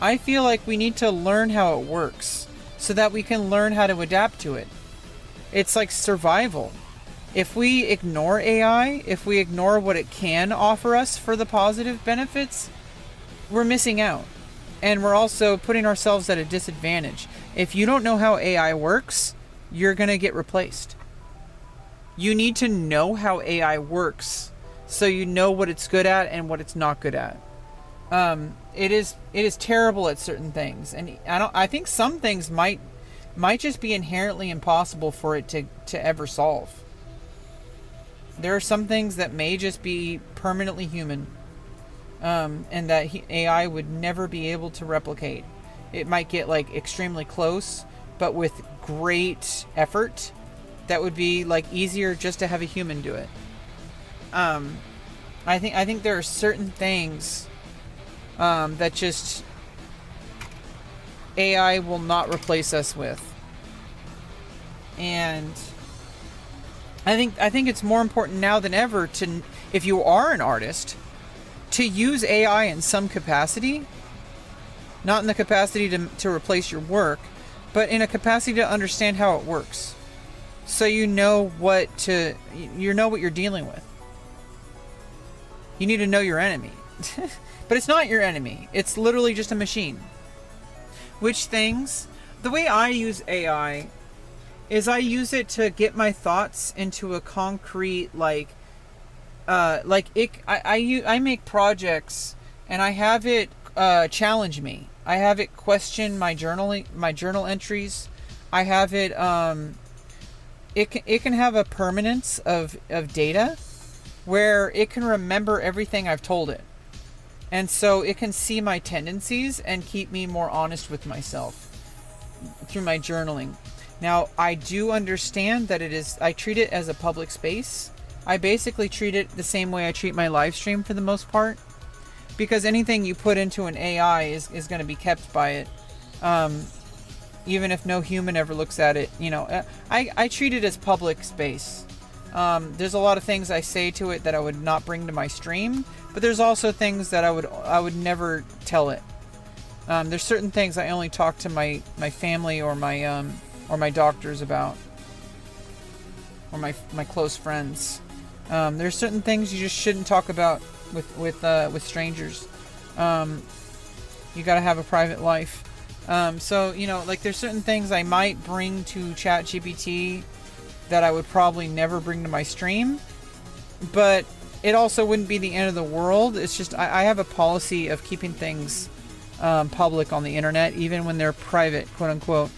I feel like we need to learn how it works so that we can learn how to adapt to it. It's like survival. If we ignore AI, if we ignore what it can offer us for the positive benefits, we're missing out. And we're also putting ourselves at a disadvantage. If you don't know how AI works, you're going to get replaced. You need to know how AI works so you know what it's good at and what it's not good at. It is terrible at certain things, and I think some things might just be inherently impossible for it to ever solve. There are some things that may just be permanently human, and that AI would never be able to replicate. It might get like extremely close, but with great effort, that would be like easier just to have a human do it. I think there are certain things that just AI will not replace us with, and I think it's more important now than ever to, if you are an artist, to use AI in some capacity, not in the capacity to replace your work, but in a capacity to understand how it works, so you know what you're dealing with. You need to know your enemy. But it's not your enemy. It's literally just a machine. Which things, the way I use AI is I use it to get my thoughts into a concrete, I make projects and I have it challenge me. I have it question my journal entries. I have it it can have a permanence of data where it can remember everything I've told it. And so it can see my tendencies and keep me more honest with myself through my journaling. Now, I do understand that I treat it as a public space. I basically treat it the same way I treat my live stream for the most part, because anything you put into an AI is going to be kept by it. Even if no human ever looks at it, I treat it as public space. There's a lot of things I say to it that I would not bring to my stream, but there's also things that I would never tell it. There's certain things I only talk to my family or my doctors about, or my close friends. There's certain things you just shouldn't talk about with strangers. You got to have a private life. So there's certain things I might bring to ChatGPT that I would probably never bring to my stream, but it also wouldn't be the end of the world. It's just I have a policy of keeping things public on the internet, even when they're private, quote unquote.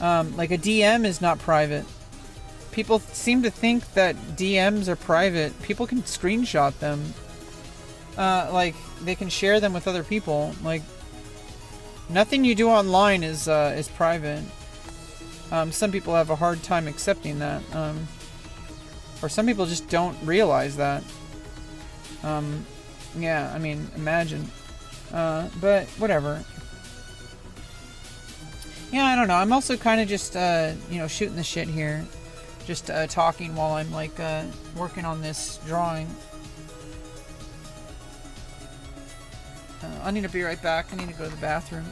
Like a DM is not private. People seem to think that DMs are private. People can screenshot them. They can share them with other people. Like, nothing you do online is private. Some people have a hard time accepting that. Or some people just don't realize that. Yeah, I mean, imagine. But whatever. Yeah, I don't know. I'm also kind of just, shooting the shit here. Just talking while I'm, working on this drawing. I need to be right back. I need to go to the bathroom.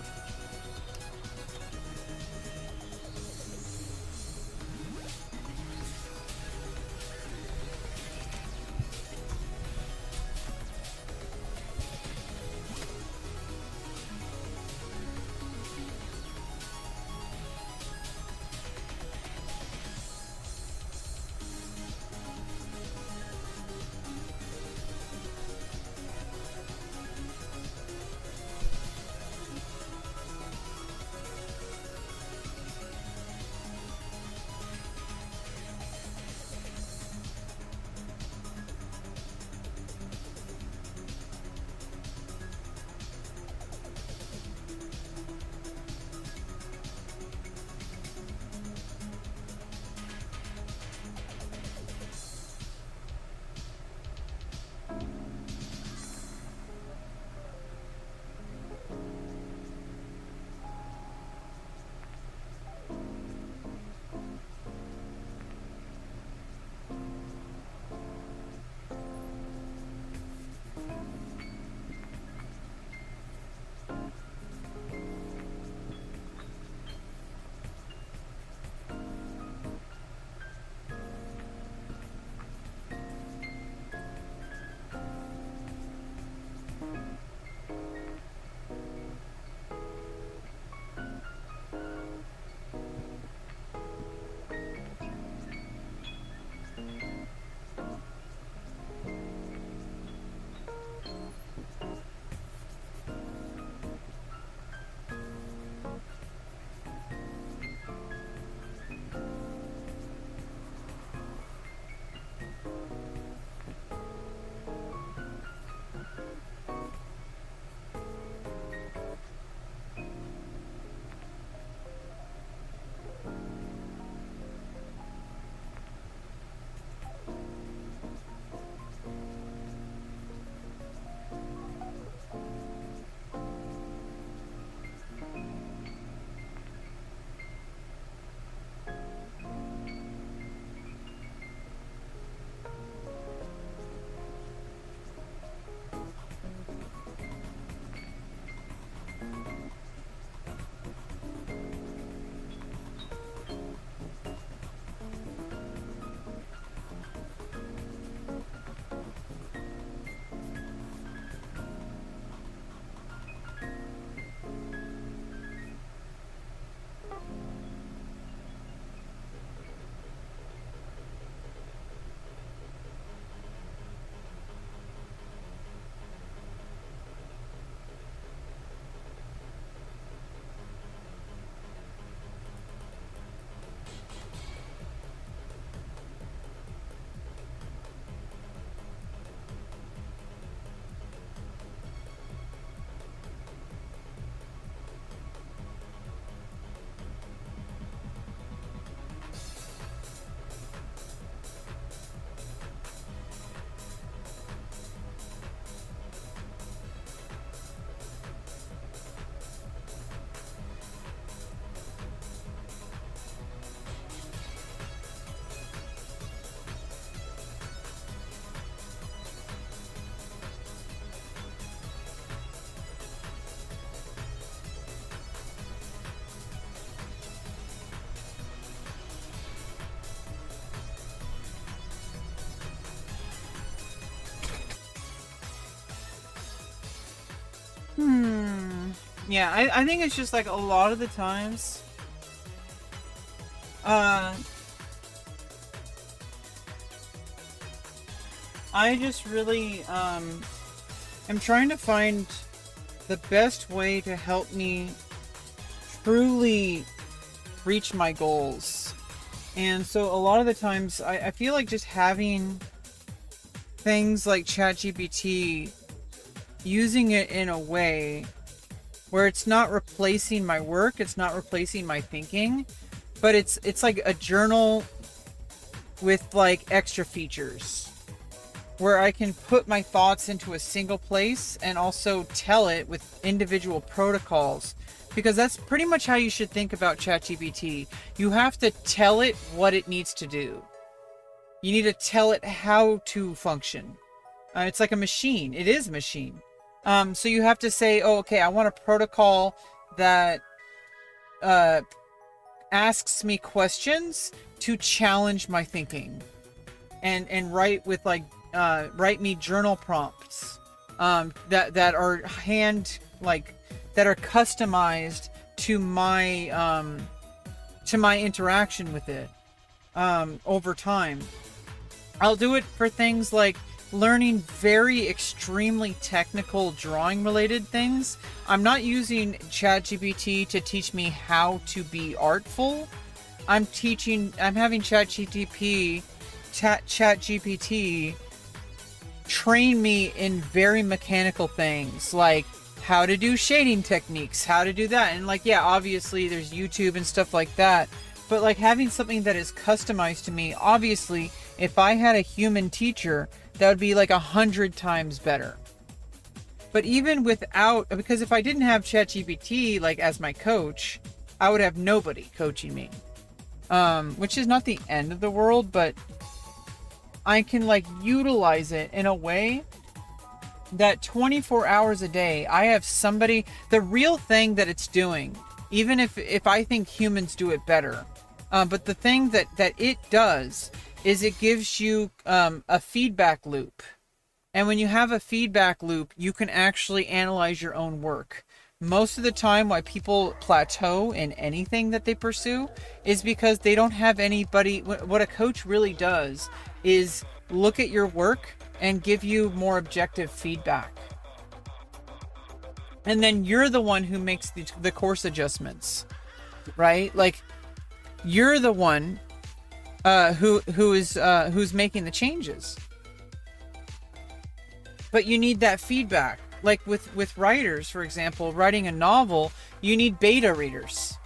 Yeah, I think it's just like a lot of the times, uh, I just really, am trying to find the best way to help me truly reach my goals. And so a lot of the times I feel like just having things like ChatGPT, using it in a way where it's not replacing my work, it's not replacing my thinking, but it's like a journal with like extra features where I can put my thoughts into a single place and also tell it with individual protocols. Because that's pretty much how you should think about ChatGPT. You have to tell it what it needs to do. You need to tell it how to function. It's like a machine. It is a machine. So you have to say, oh, okay, I want a protocol that asks me questions to challenge my thinking. And write with like, write me journal prompts that are that are customized to my interaction with it over time. I'll do it for things like learning very extremely technical drawing related things. I'm not using ChatGPT to teach me how to be artful. I'm having ChatGPT train me in very mechanical things like how to do shading techniques, how to do that. And like, yeah, obviously there's YouTube and stuff like that, but like having something that is customized to me, obviously if I had a human teacher, that would be like 100 times better. But even without, because if I didn't have ChatGPT like as my coach, I would have nobody coaching me, which is not the end of the world, but I can like utilize it in a way that 24 hours a day, I have somebody, the real thing that it's doing, even if I think humans do it better, but the thing that it does is it gives you a feedback loop. And when you have a feedback loop, you can actually analyze your own work. Most of the time why people plateau in anything that they pursue is because they don't have anybody. What a coach really does is look at your work and give you more objective feedback. And then you're the one who makes the course adjustments, right? Like you're the one who's making the changes. But you need that feedback. Like with writers, for example, writing a novel, you need beta readers.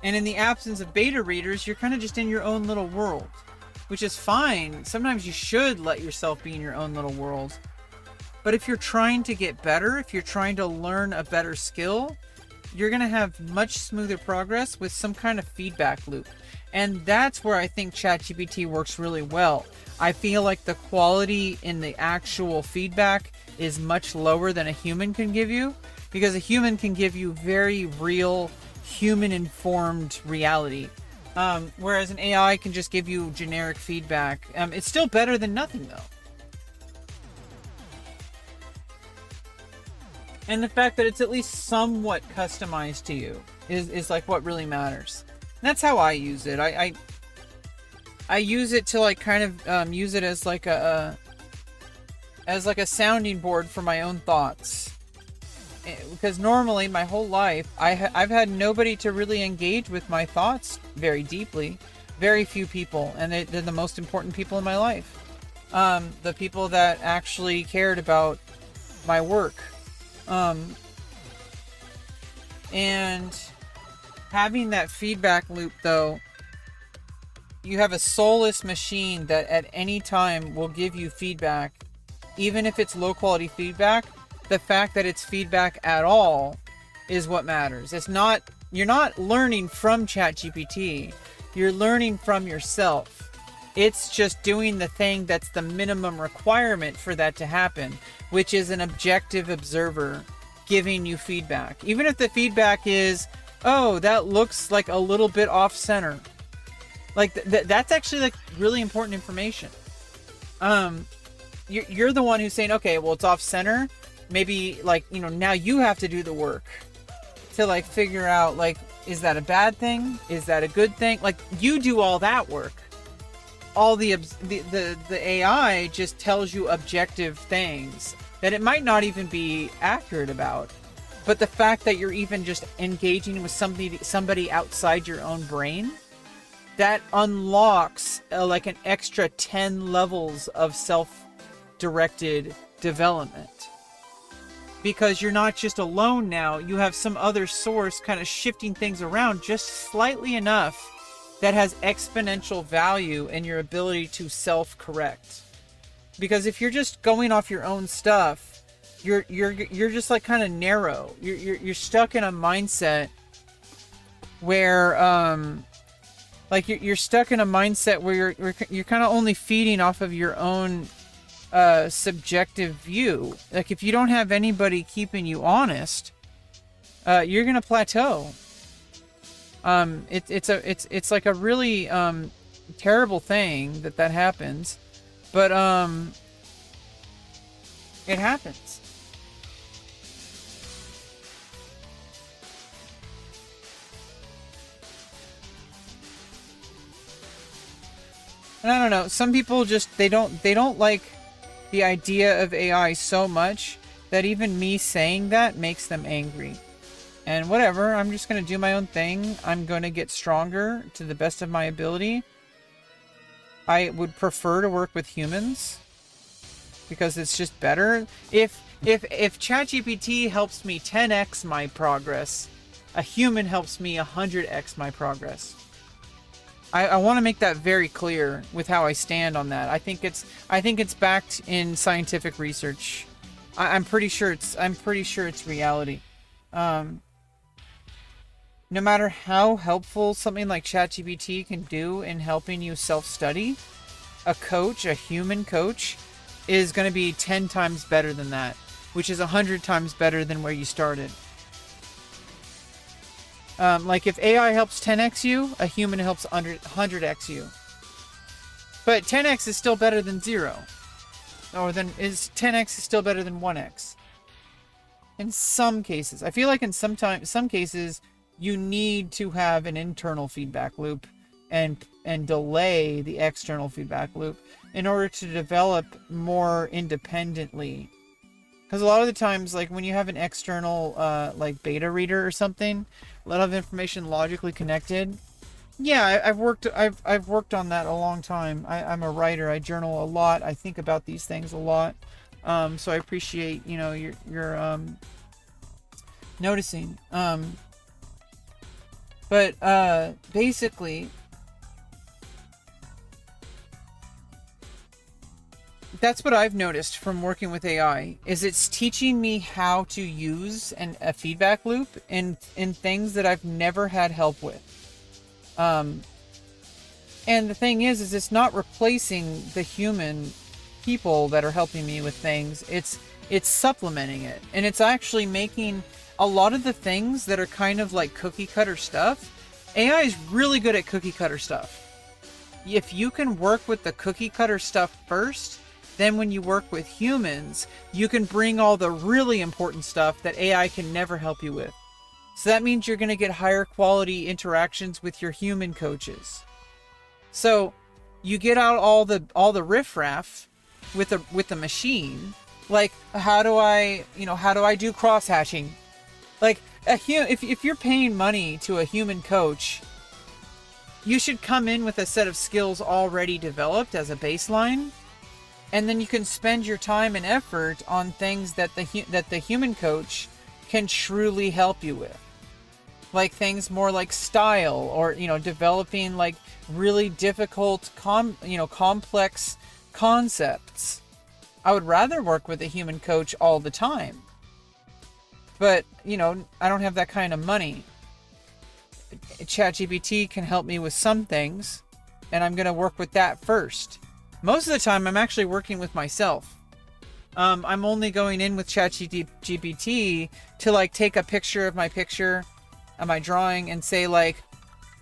And in the absence of beta readers, you're kind of just in your own little world, which is fine. Sometimes you should let yourself be in your own little world. But if you're trying to get better, if you're trying to learn a better skill, you're going to have much smoother progress with some kind of feedback loop. And that's where I think ChatGPT works really well. I feel like the quality in the actual feedback is much lower than a human can give you, because a human can give you very real, human-informed reality. Whereas an AI can just give you generic feedback. It's still better than nothing, though. And the fact that it's at least somewhat customized to you is like what really matters. And that's how I use it. I use it to like kind of use it as like a sounding board for my own thoughts. Because normally my whole life I've had nobody to really engage with my thoughts very deeply. Very few people, and they're the most important people in my life. The people that actually cared about my work. And having that feedback loop, though, you have a soulless machine that at any time will give you feedback, even if it's low quality feedback. The fact that it's feedback at all is what matters. It's not, you're not learning from ChatGPT, you're learning from yourself. It's just doing the thing that's the minimum requirement for that to happen, which is an objective observer giving you feedback. Even if the feedback is, oh, that looks like a little bit off center. Like that's actually like really important information. You're the one who's saying, okay, well, it's off center. maybe like, now you have to do the work to like figure out like, is that a bad thing? Is that a good thing? Like, you do all that work. All the AI just tells you objective things that it might not even be accurate about. But the fact that you're even just engaging with somebody outside your own brain, that unlocks like an extra 10 levels of self-directed development. Because you're not just alone now, you have some other source kind of shifting things around just slightly enough that has exponential value in your ability to self-correct. Because if you're just going off your own stuff, you're just like kind of narrow. You're stuck in a mindset where like you're stuck in a mindset where you're kind of only feeding off of your own subjective view. Like, if you don't have anybody keeping you honest, you're gonna plateau. It's like a really terrible thing that happens, but it happens. And I don't know, some people just they don't like the idea of AI so much that even me saying that makes them angry. And whatever, I'm just going to do my own thing. I'm going to get stronger to the best of my ability. I would prefer to work with humans because it's just better. If ChatGPT helps me 10x my progress, a human helps me 100x my progress. I want to make that very clear with how I stand on that. I think it's backed in scientific research. I'm pretty sure it's reality. No matter how helpful something like ChatGPT can do in helping you self-study, a human coach, is going to be 10 times better than that, which is 100 times better than where you started. Like, if AI helps 10x you, a human helps 100x you. But 10x is still better than 0. Or 10x is still better than 1x. In some cases. I feel like in some cases, you need to have an internal feedback loop and delay the external feedback loop in order to develop more independently. Because a lot of the times, like when you have an external like beta reader or something, a lot of information logically connected. Yeah, I've worked on that a long time. I'm a writer. I journal a lot. I think about these things a lot. So I appreciate your noticing. But basically, that's what I've noticed from working with AI, is it's teaching me how to use a feedback loop in things that I've never had help with. And the thing is it's not replacing the human people that are helping me with things. It's supplementing it. And it's actually making a lot of the things that are kind of like cookie cutter stuff. AI is really good at cookie cutter stuff. If you can work with the cookie cutter stuff first, then when you work with humans, you can bring all the really important stuff that AI can never help you with. So that means you're going to get higher quality interactions with your human coaches. So you get out all the riffraff with the machine. Like, how do I do cross hatching? Like, if you're paying money to a human coach, you should come in with a set of skills already developed as a baseline. And then you can spend your time and effort on things that the human coach can truly help you with. Like things more like style, or, developing like really difficult, complex concepts. I would rather work with a human coach all the time. But, I don't have that kind of money. ChatGPT can help me with some things, and I'm going to work with that first. Most of the time, I'm actually working with myself. I'm only going in with ChatGPT to like take a picture of my drawing and say like,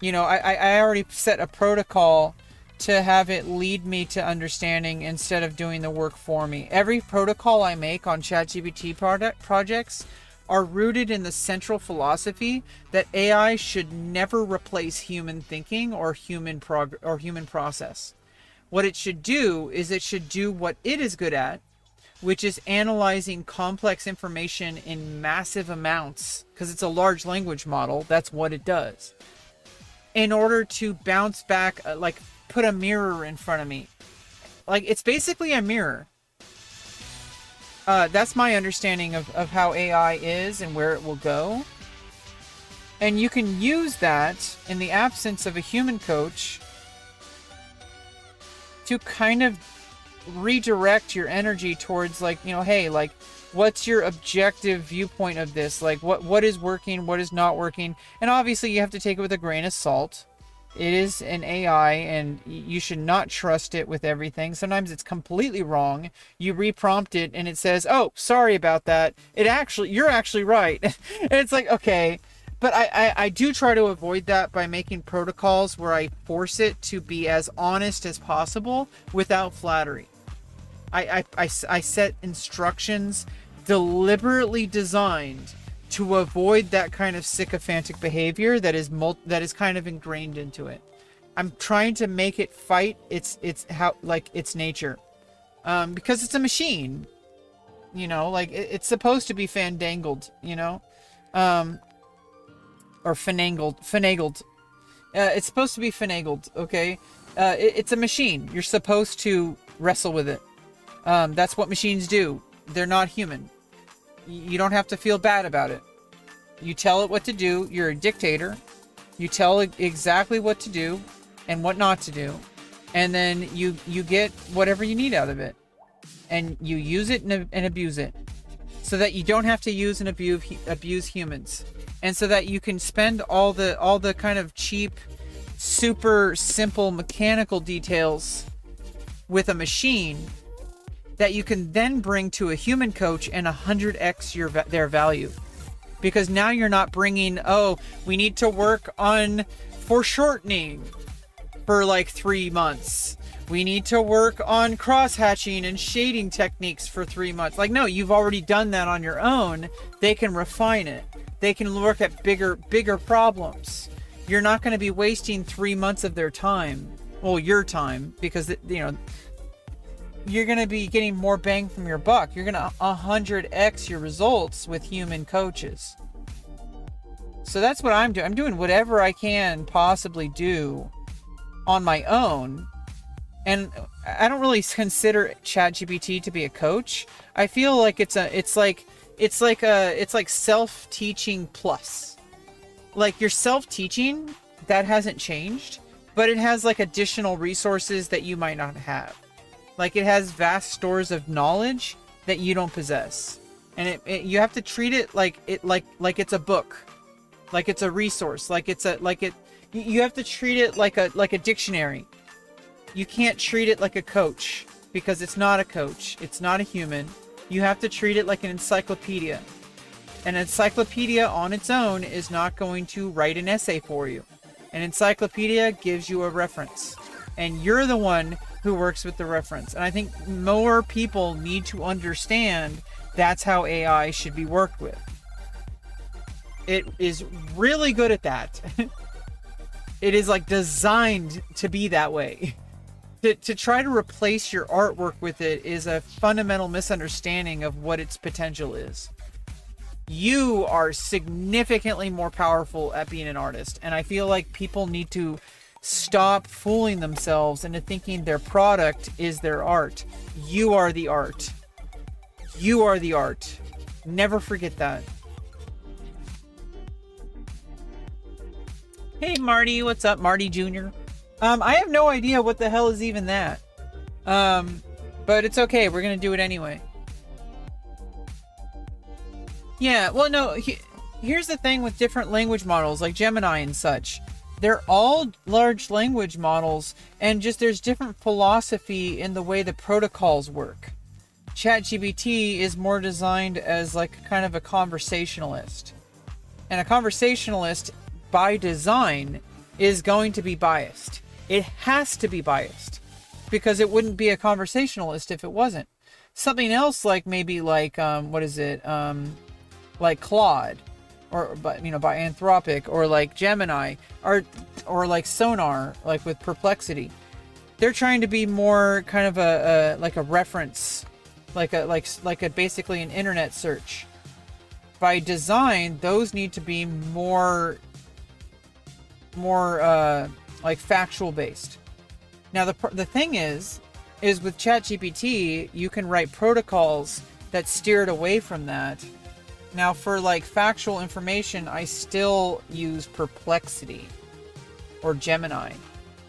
I already set a protocol to have it lead me to understanding instead of doing the work for me. Every protocol I make on ChatGPT projects are rooted in the central philosophy that AI should never replace human thinking or human process. What it should do is it should do what it is good at, which is analyzing complex information in massive amounts, because it's a large language model. That's what it does. In order to bounce back, like put a mirror in front of me. Like, it's basically a mirror. That's my understanding of how AI is and where it will go. And you can use that in the absence of a human coach to kind of redirect your energy towards, like, you know, hey, like, what's your objective viewpoint of this? Like, what is working, what is not working? And obviously you have to take it with a grain of salt. It is an AI, and you should not trust it with everything. Sometimes it's completely wrong. You reprompt it and it says, oh, sorry about that. You're actually right. And it's like, okay. But I do try to avoid that by making protocols where I force it to be as honest as possible without flattery. I set instructions deliberately designed to avoid that kind of sycophantic behavior that is kind of ingrained into it. I'm trying to make it fight its nature, because it's a machine, you know, like it's supposed to be fandangled, you know, or finagled. It's supposed to be finagled. Okay. It's a machine. You're supposed to wrestle with it. That's what machines do. They're not human. You don't have to feel bad about it. You tell it what to do. You're a dictator. You tell it exactly what to do and what not to do. And then you get whatever you need out of it. And you use it and abuse it. So that you don't have to use and abuse humans. And so that you can spend all the kind of cheap, super simple mechanical details with a machine that you can then bring to a human coach and 100x their value. Because now you're not bringing, oh, we need to work on foreshortening for like 3 months. We need to work on cross-hatching and shading techniques for 3 months. Like, no, you've already done that on your own. They can refine it. They can look at bigger problems. You're not going to be wasting 3 months of their time. Well, your time, because, you know, you're going to be getting more bang from your buck. You're going to 100x your results with human coaches. So that's what I'm doing. I'm doing whatever I can possibly do on my own. And I don't really consider ChatGPT to be a coach. I feel like it's like self-teaching plus. Like, you're self-teaching, that hasn't changed, but it has like additional resources that you might not have. Like, it has vast stores of knowledge that you don't possess, and you have to treat it like it's a book, like it's a resource, you have to treat it like a dictionary. You can't treat it like a coach, because it's not a coach. It's not a human. You have to treat it like an encyclopedia. An encyclopedia on its own is not going to write an essay for you. An encyclopedia gives you a reference, and you're the one who works with the reference. And I think more people need to understand that's how AI should be worked with. It is really good at that. It is like designed to be that way. To try to replace your artwork with it is a fundamental misunderstanding of what its potential is. You are significantly more powerful at being an artist, and I feel like people need to stop fooling themselves into thinking their product is their art. You are the art. You are the art. Never forget that. Hey Marty, what's up, Marty Jr.? I have no idea what the hell is even that. But it's okay, we're gonna do it anyway. Yeah, well, no, here's the thing with different language models like Gemini and such. They're all large language models, and just there's different philosophy in the way the protocols work. ChatGPT is more designed as like kind of a conversationalist. And a conversationalist, by design, is going to be biased. It has to be biased because it wouldn't be a conversationalist if it wasn't. Something else like maybe like what is it? Like Claude, or by Anthropic, or like Gemini, or like Sonar, like with Perplexity. They're trying to be more kind of a like a reference, like a basically an internet search. By design, those need to be more like factual based. Now the thing is with ChatGPT, you can write protocols that steer it away from that. Now for like factual information, I still use Perplexity or Gemini.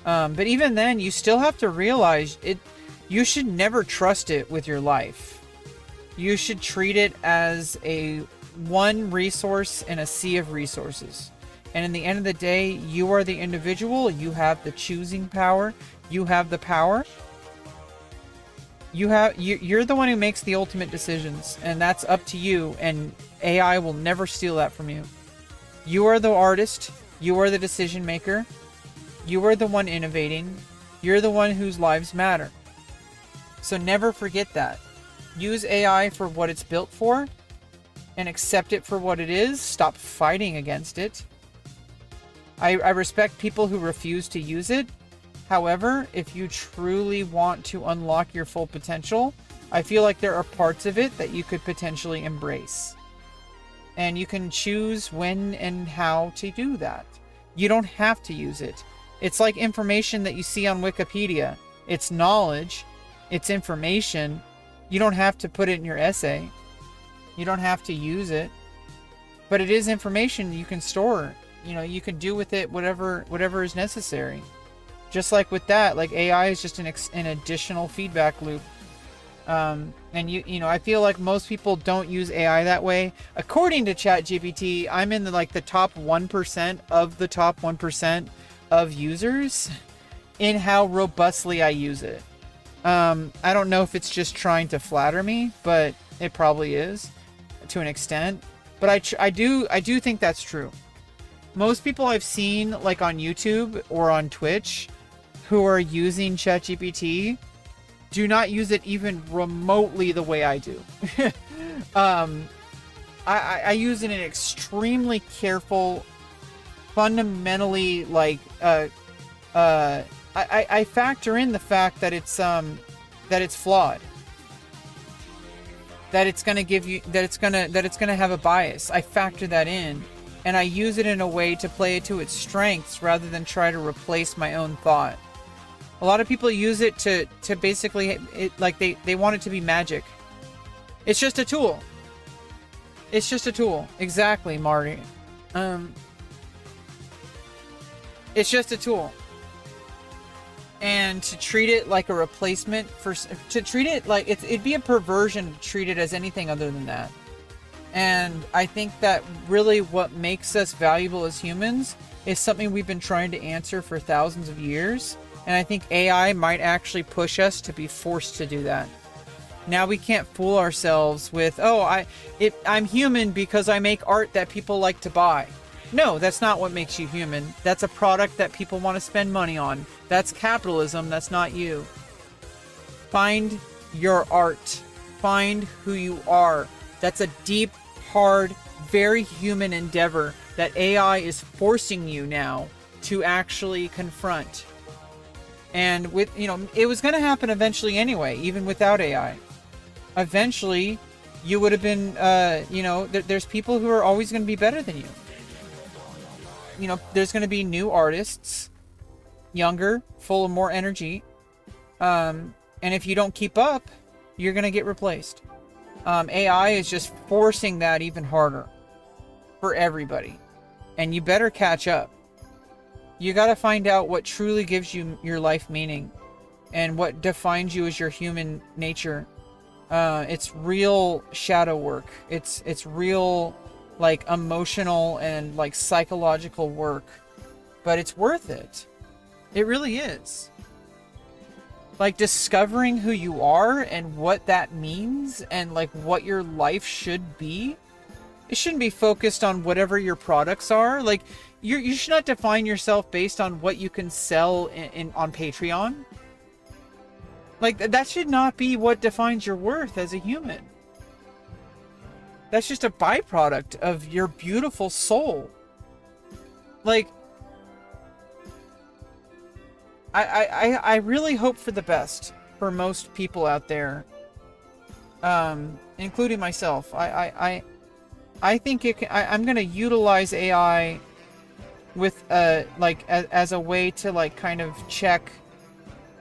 But even then, you still have to realize you should never trust it with your life. You should treat it as a one resource in a sea of resources. And in the end of the day, you are the individual. You have the choosing power. You have the power. You're the one who makes the ultimate decisions, and that's up to you. And AI will never steal that from you. You are the artist. You are the decision maker. You are the one innovating. You're the one whose lives matter. So never forget that. Use AI for what it's built for and accept it for what it is. Stop fighting against it. I respect people who refuse to use it. However, if you truly want to unlock your full potential, I feel like there are parts of it that you could potentially embrace. And you can choose when and how to do that. You don't have to use it. It's like information that you see on Wikipedia. It's knowledge. It's information. You don't have to put it in your essay. You don't have to use it. But it is information you can store. You can do with it whatever is necessary. Just like with that, like AI is just an additional feedback loop. And I feel like most people don't use AI that way. According to ChatGPT, I'm in the top 1% of the top 1% of users in how robustly I use it. I don't know if it's just trying to flatter me, but it probably is to an extent. But I do think that's true. Most people I've seen like on YouTube or on Twitch who are using ChatGPT do not use it even remotely the way I do. I use it in an extremely careful, fundamentally I factor in the fact that it's flawed, that it's gonna have a bias. I factor that in, and I use it in a way to play it to its strengths rather than try to replace my own thought. A lot of people use it to basically they want it to be magic. It's just a tool. It's just a tool. Exactly, Marty. It's just a tool. And to treat it like a replacement to treat it like it'd be a perversion to treat it as anything other than that. And I think that really what makes us valuable as humans is something we've been trying to answer for thousands of years. And I think AI might actually push us to be forced to do that. Now we can't fool ourselves with, I'm human because I make art that people like to buy. No, that's not what makes you human. That's a product that people want to spend money on. That's capitalism. That's not you. Find your art. Find who you are. That's a deep, hard, very human endeavor that AI is forcing you now to actually confront. And it was going to happen eventually anyway, even without AI. Eventually, you would have been, there's people who are always going to be better than you. There's going to be new artists, younger, full of more energy. And if you don't keep up, you're going to get replaced. AI is just forcing that even harder for everybody. And you better catch up. You got to find out what truly gives you your life meaning and what defines you as your human nature. It's real shadow work. It's real emotional and psychological work, but it's worth it. It really is. Discovering who you are and what that means and what your life should be. It shouldn't be focused on whatever your products are. you should not define yourself based on what you can sell on Patreon. Like, that should not be what defines your worth as a human. That's just a byproduct of your beautiful soul. Like, I really hope for the best for most people out there, including myself. I think I'm gonna utilize AI with like as a way to like kind of check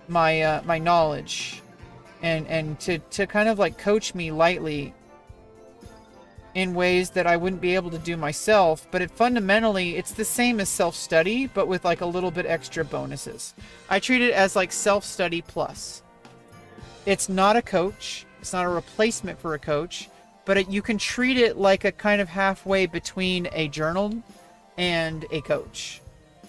my my knowledge, and to kind of like coach me lightly in ways that I wouldn't be able to do myself. But fundamentally it's the same as self-study, but with like a little bit extra bonuses. I treat it as like self-study plus. It's not a coach, it's not a replacement for a coach, but you can treat it like a kind of halfway between a journal and a coach,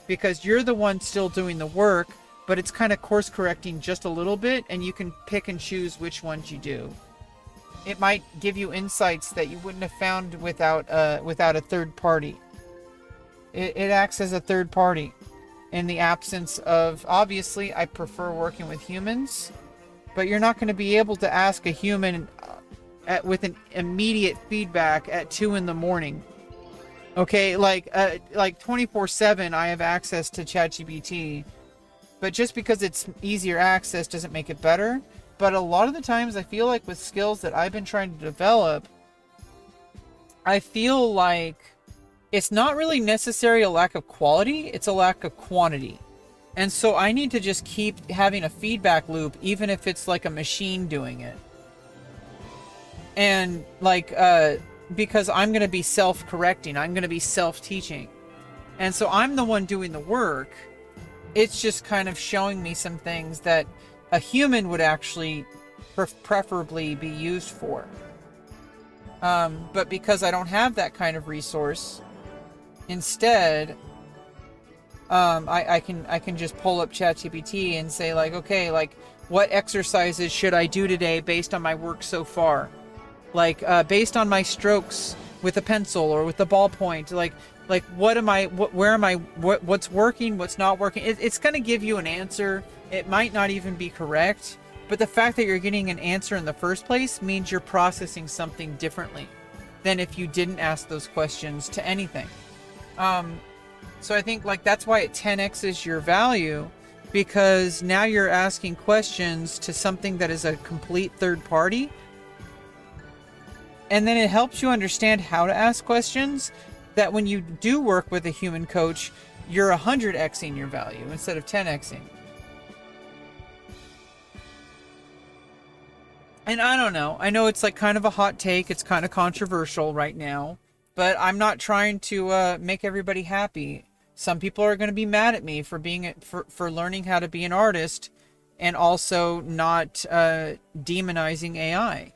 because you're the one still doing the work, but it's kind of course correcting just a little bit, and you can pick and choose which ones you do. It might give you insights that you wouldn't have found without a third party. It acts as a third party in the absence of, obviously, I prefer working with humans, but you're not going to be able to ask a human with an immediate feedback at 2 a.m. Okay, like 24/7, I have access to ChatGPT, but just because it's easier access doesn't make it better. But a lot of the times I feel like with skills that I've been trying to develop, I feel like it's not really necessarily a lack of quality, it's a lack of quantity. And so I need to just keep having a feedback loop, even if it's like a machine doing it. And like, because I'm going to be self-correcting, I'm going to be self-teaching. And so I'm the one doing the work. It's just kind of showing me some things that a human would actually preferably be used for. But because I don't have that kind of resource, instead, I can just pull up ChatGPT and say like, okay, like what exercises should I do today based on my work so far? Like based on my strokes with a pencil or with a ballpoint, like what's working, what's not working. It's going to give you an answer. It might not even be correct, but the fact that you're getting an answer in the first place means you're processing something differently than if you didn't ask those questions to anything. So I think like that's why it 10x's your value, because now you're asking questions to something that is a complete third party. And then it helps you understand how to ask questions that when you do work with a human coach, you're 100xing your value instead of 10xing. And I don't know. I know it's like kind of a hot take. It's kind of controversial right now, but I'm not trying to make everybody happy. Some people are going to be mad at me for for learning how to be an artist and also not demonizing AI.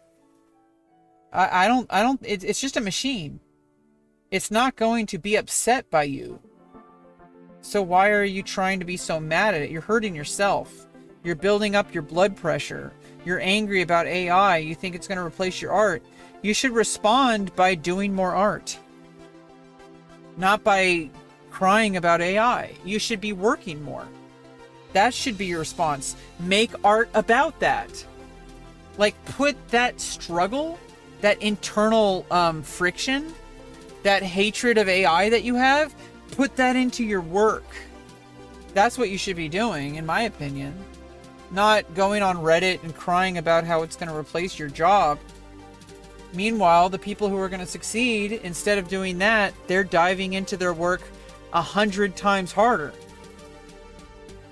It's just a machine. It's not going to be upset by you. So why are you trying to be so mad at it? You're hurting yourself. You're building up your blood pressure. You're angry about AI. You think it's going to replace your art. You should respond by doing more art, not by crying about AI. You should be working more. That should be your response. Make art about that. Like, put that struggle, that internal friction, that hatred of AI that you have, put that into your work. That's what you should be doing, in my opinion. Not going on Reddit and crying about how it's going to replace your job. Meanwhile, the people who are going to succeed, instead of doing that, they're diving into their work 100 times harder,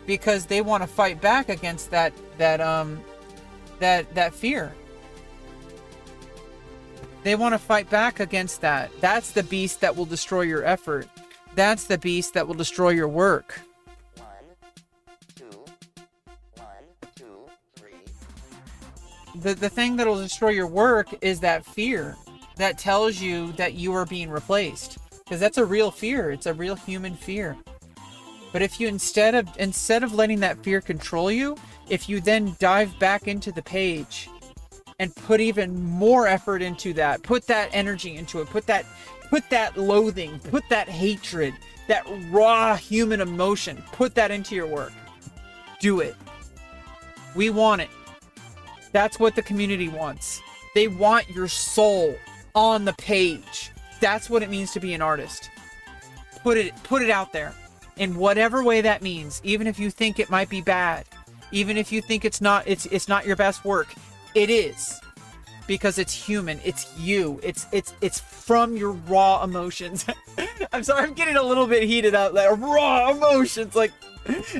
because they want to fight back against that fear. They want to fight back against that. That's the beast that will destroy your effort. That's the beast that will destroy your work. 1, 2, 1, 2, 3. The thing that will destroy your work is that fear that tells you that you are being replaced. Because that's a real fear. It's a real human fear. But if you instead of letting that fear control you, if you then dive back into the page and put even more effort into that, put that energy into it, put that loathing, put that hatred, that raw human emotion. Put that into your work. Do it. We want it. That's what the community wants. They want your soul on the page. That's what it means to be an artist. Put it out there in whatever way that means. Even if you think it might be bad, even if you think it's not your best work, it is, because it's human. It's you. It's from your raw emotions. I'm sorry, I'm getting a little bit heated up. Like raw emotions. Like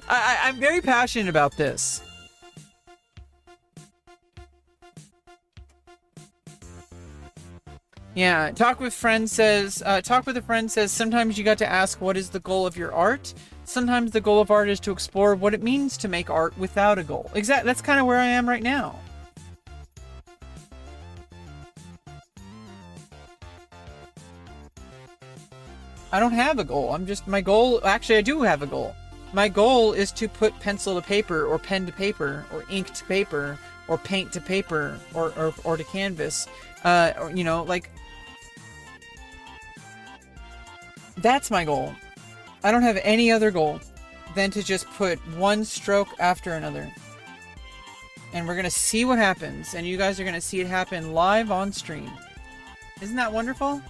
I'm very passionate about this. Yeah, Talk with a Friend says, sometimes you got to ask what is the goal of your art. Sometimes the goal of art is to explore what it means to make art without a goal. Exactly, that's kind of where I am right now. I don't have a goal. Actually I do have a goal. My goal is to put pencil to paper, or pen to paper, or ink to paper, or paint to paper, or to canvas. Or, you know, like, that's my goal. I don't have any other goal than to just put one stroke after another. And we're going to see what happens. And you guys are going to see it happen live on stream. Isn't that wonderful?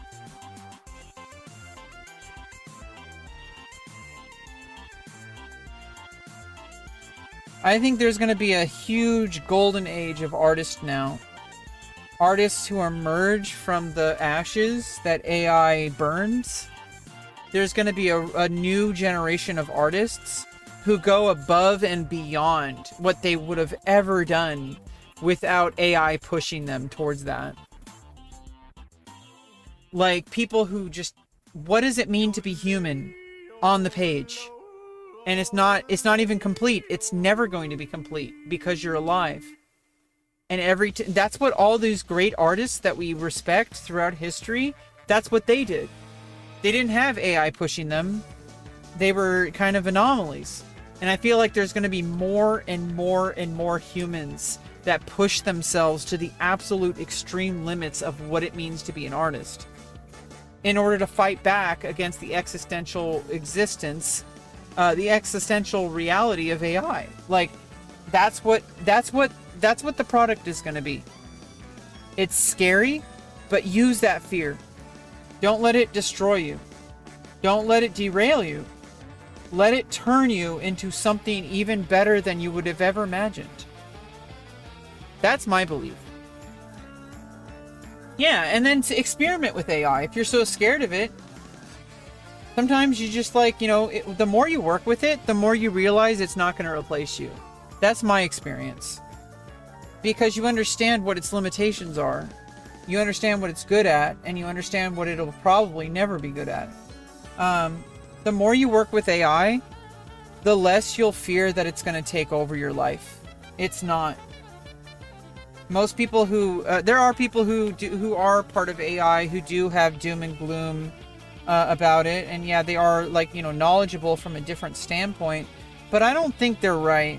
I think there's going to be a huge golden age of artists now. Artists who emerge from the ashes that AI burns. There's going to be a new generation of artists who go above and beyond what they would have ever done without AI pushing them towards that. Like people who just, what does it mean to be human on the page? And it's not even complete. It's never going to be complete because you're alive. And that's what all these great artists that we respect throughout history, that's what they did. They didn't have AI pushing them. They were kind of anomalies. And I feel like there's going to be more and more and more humans that push themselves to the absolute extreme limits of what it means to be an artist, in order to fight back against the existential existence, the existential reality of AI. Like, that's what the product is going to be. It's scary, but use that fear. Don't let it destroy you. Don't let it derail you. Let it turn you into something even better than you would have ever imagined. That's my belief. Yeah, and then to experiment with AI. If you're so scared of it, sometimes you just like, you know, the more you work with it, the more you realize it's not going to replace you. That's my experience. Because you understand what its limitations are. You understand what it's good at, and you understand what it'll probably never be good at. The more you work with AI, the less you'll fear that it's going to take over your life. It's not. Most people there are people who are part of AI who do have doom and gloom about it, and yeah, they are, like, you know, knowledgeable from a different standpoint, but I don't think they're right.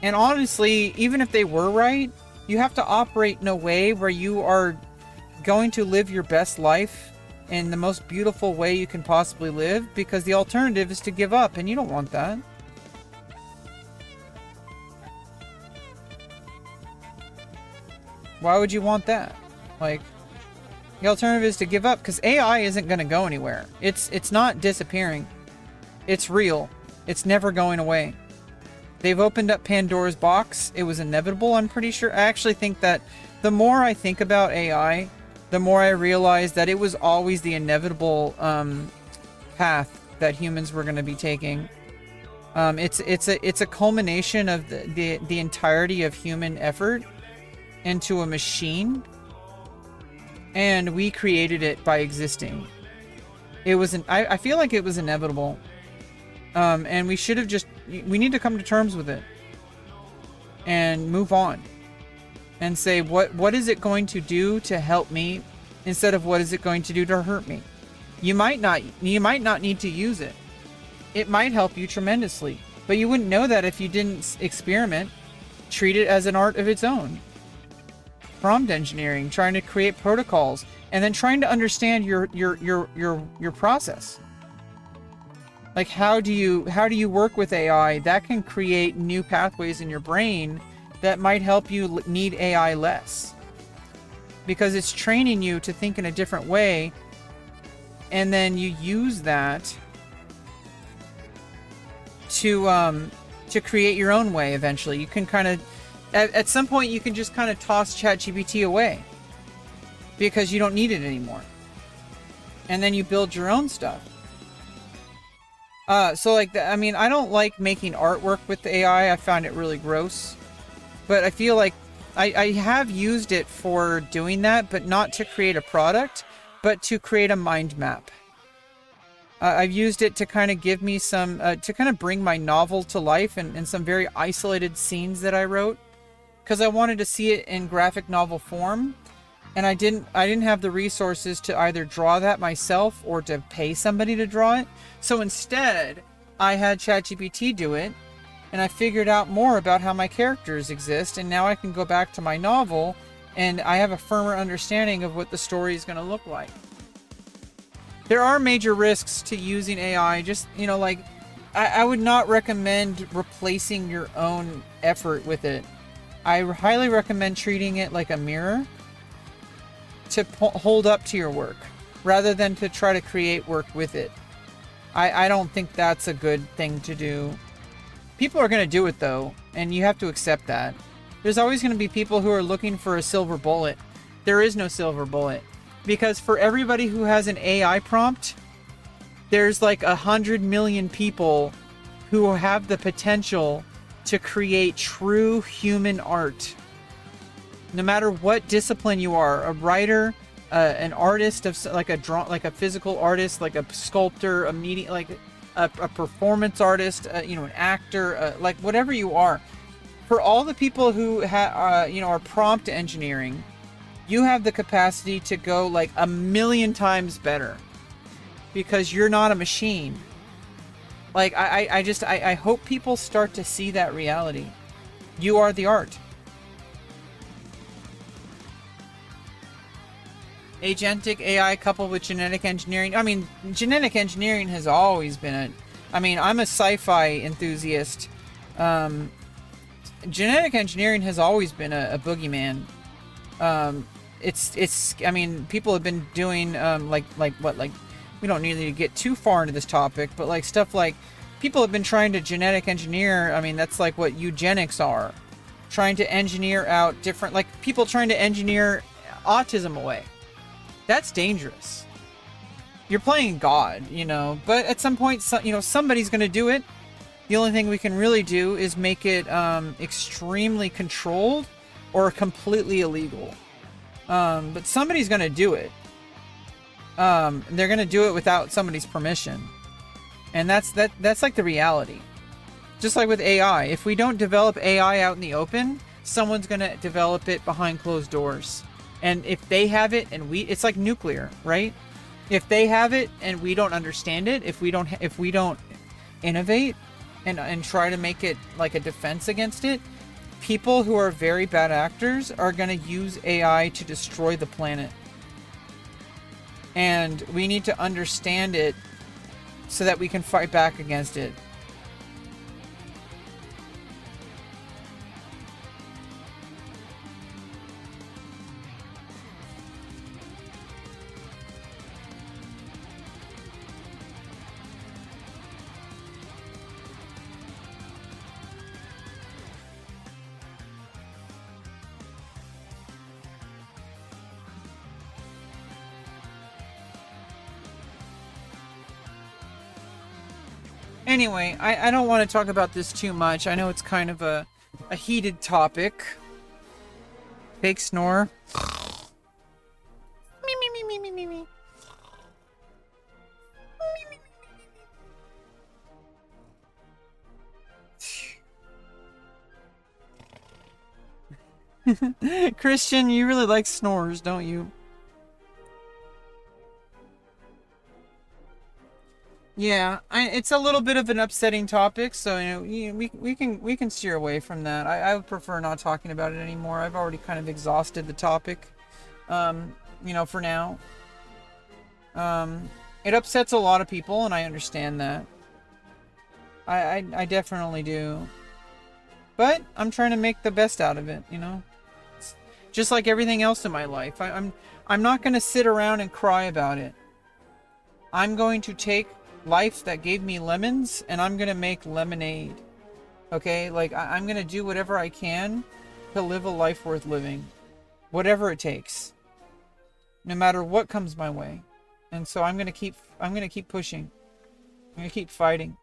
And honestly, even if they were right, you have to operate in a way where you are going to live your best life in the most beautiful way you can possibly live, because the alternative is to give up, and you don't want that. Why would you want that? Like, the alternative is to give up, because AI isn't going to go anywhere. It's not disappearing. It's real. It's never going away. They've opened up Pandora's box. It was inevitable, I'm pretty sure. I actually think that the more I think about AI, the more I realize that it was always the inevitable path that humans were going to be taking. It's a culmination of the entirety of human effort into a machine, and we created it by existing. I feel like it was inevitable, and we should have we need to come to terms with it and move on and say, what is it going to do to help me, instead of what is it going to do to hurt me? You might not need to use it. It might help you tremendously, but you wouldn't know that if you didn't experiment. Treat it as an art of its own. Prompt engineering, trying to create protocols. and then trying to understand your process. Like, how do you work with AI that can create new pathways in your brain that might help you need AI less, because it's training you to think in a different way, and then you use that to create your own way. Eventually you can kind of, at some point you can just kind of toss ChatGPT away because you don't need it anymore, and then you build your own stuff. So like, I mean, I don't like making artwork with AI. I find it really gross, but I feel like I have used it for doing that, but not to create a product, but to create a mind map. I've used it to kind of give me some, to kind of bring my novel to life and some very isolated scenes that I wrote, because I wanted to see it in graphic novel form, and I didn't have the resources to either draw that myself or to pay somebody to draw it. So instead, I had ChatGPT do it, and I figured out more about how my characters exist, and now I can go back to my novel, and I have a firmer understanding of what the story is going to look like. There are major risks to using AI. Just, like, I would not recommend replacing your own effort with it. I highly recommend treating it like a mirror to hold up to your work, rather than to try to create work with it. I don't think that's a good thing to do. People are going to do it though, and you have to accept that. There's always going to be people who are looking for a silver bullet. There is no silver bullet, because for everybody who has an AI prompt, there's like 100 million people who have the potential to create true human art. No matter what discipline you are, a writer, an artist of like a physical artist, like a sculptor, a performance artist, an actor, like whatever you are. For all the people who are prompt engineering, you have the capacity to go like 1,000,000 times better, because you're not a machine. Like, I hope people start to see that reality. You are the art. Agentic AI coupled with genetic engineering. I mean, genetic engineering has always been I'm a sci-fi enthusiast. Genetic engineering has always been a boogeyman. People have been doing, we don't need to get too far into this topic, but like stuff like people have been trying to genetic engineer. I mean, that's like what eugenics are. Trying to engineer out different, like people trying to engineer autism away. That's dangerous. You're playing God, but at some point, somebody's going to do it. The only thing we can really do is make it extremely controlled or completely illegal. But somebody's going to do it. They're going to do it without somebody's permission. And that's like the reality. Just like with AI, if we don't develop AI out in the open, someone's going to develop it behind closed doors. And if they have it and it's like nuclear, right? If they have it and we don't understand it, if we don't innovate and try to make it like a defense against it, people who are very bad actors are going to use AI to destroy the planet. And we need to understand it so that we can fight back against it. Anyway, I don't want to talk about this too much. I know it's kind of a heated topic. Fake snore. Me, me, me, me, me, me, me. Christian, you really like snores, don't you? Yeah, it's a little bit of an upsetting topic, so we can steer away from that. I would prefer not talking about it anymore. I've already kind of exhausted the topic. you know, for now. It upsets a lot of people, and I understand that. I definitely do. But I'm trying to make the best out of it, you know? It's just like everything else in my life. I'm not going to sit around and cry about it. I'm going to take life that gave me lemons, and I'm going to make lemonade. Okay? Like, I'm going to do whatever I can to live a life worth living. Whatever it takes. No matter what comes my way. And so I'm going to keep pushing. I'm going to keep fighting.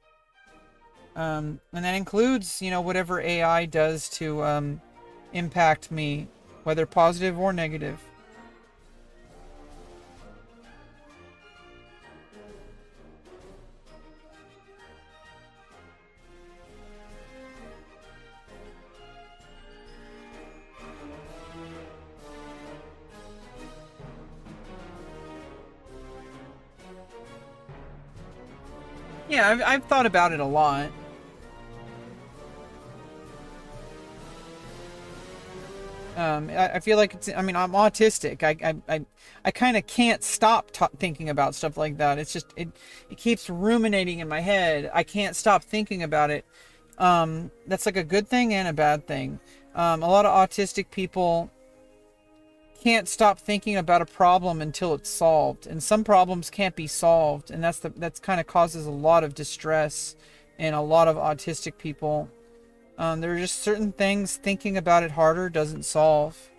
And that includes, you know, whatever AI does to impact me, whether positive or negative. Yeah, I've thought about it a lot. I feel like it's, I mean, I'm autistic. I kind of can't stop thinking about stuff like that. It's just, it keeps ruminating in my head. I can't stop thinking about it. That's like a good thing and a bad thing. A lot of autistic people can't stop thinking about a problem until it's solved. And some problems can't be solved. And that's kind of causes a lot of distress in a lot of autistic people. There are just certain things thinking about it harder doesn't solve.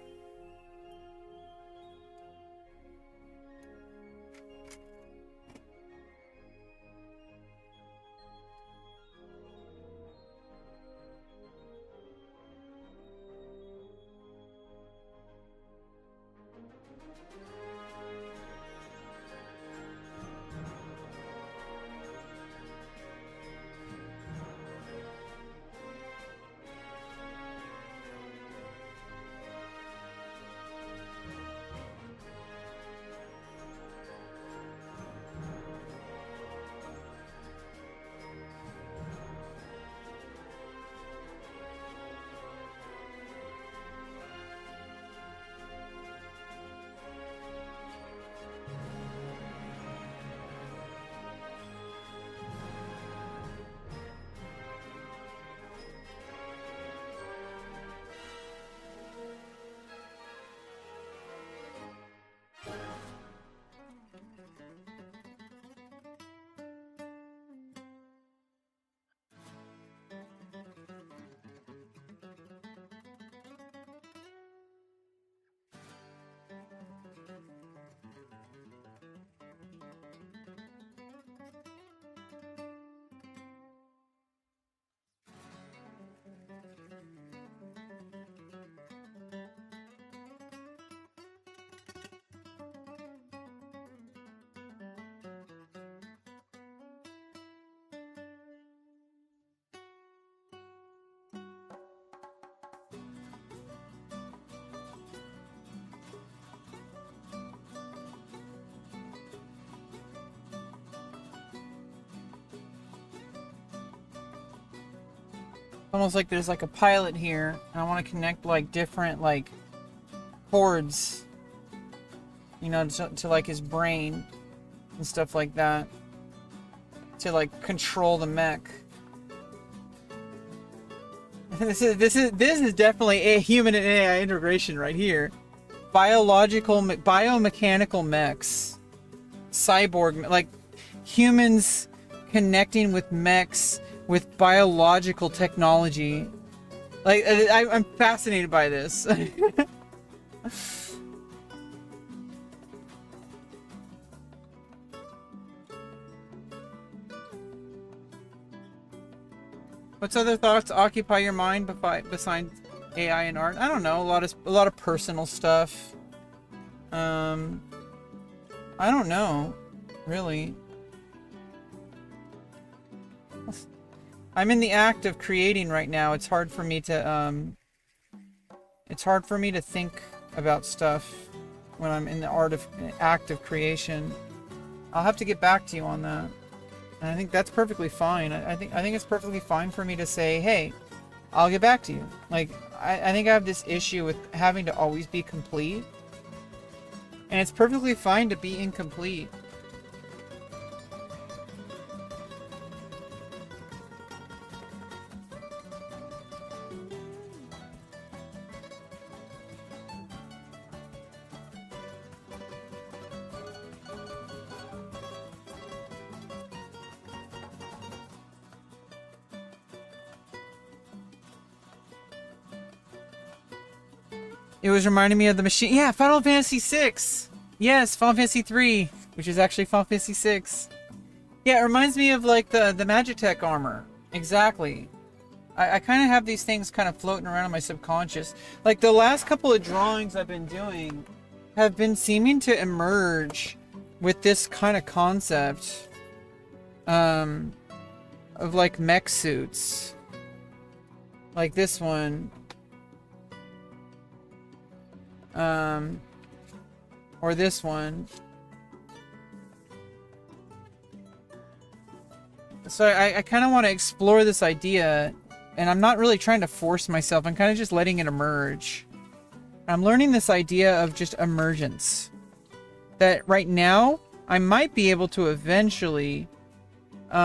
Almost like there's like a pilot here, and I want to connect like different like cords, you know, to like his brain and stuff like that, to like control the mech. This is definitely a human and AI integration right here. Biomechanical mechs, cyborg, like humans connecting with mechs with biological technology. Like, I'm fascinated by this. What's other thoughts occupy your mind besides AI and art? I don't know. A lot of personal stuff. I don't know, really. I'm in the act of creating right now. It's hard for me to think about stuff when I'm in the act of creation. I'll have to get back to you on that. And I think that's perfectly fine. I think it's perfectly fine for me to say, hey, I'll get back to you. Like, I think I have this issue with having to always be complete. And it's perfectly fine to be incomplete. It was reminding me of the machine. Yeah, Final Fantasy VI. Yes, Final Fantasy 3, which is actually Final Fantasy 6. Yeah, it reminds me of like the Magitech armor. Exactly. I kind of have these things kind of floating around in my subconscious. Like the last couple of drawings I've been doing have been seeming to emerge with this kind of concept of like mech suits. Like this one. Or this one. So I kind of want to explore this idea, and I'm not really trying to force myself. I'm kind of just letting it emerge. I'm learning this idea of just emergence. That right now, I might be able to eventually, be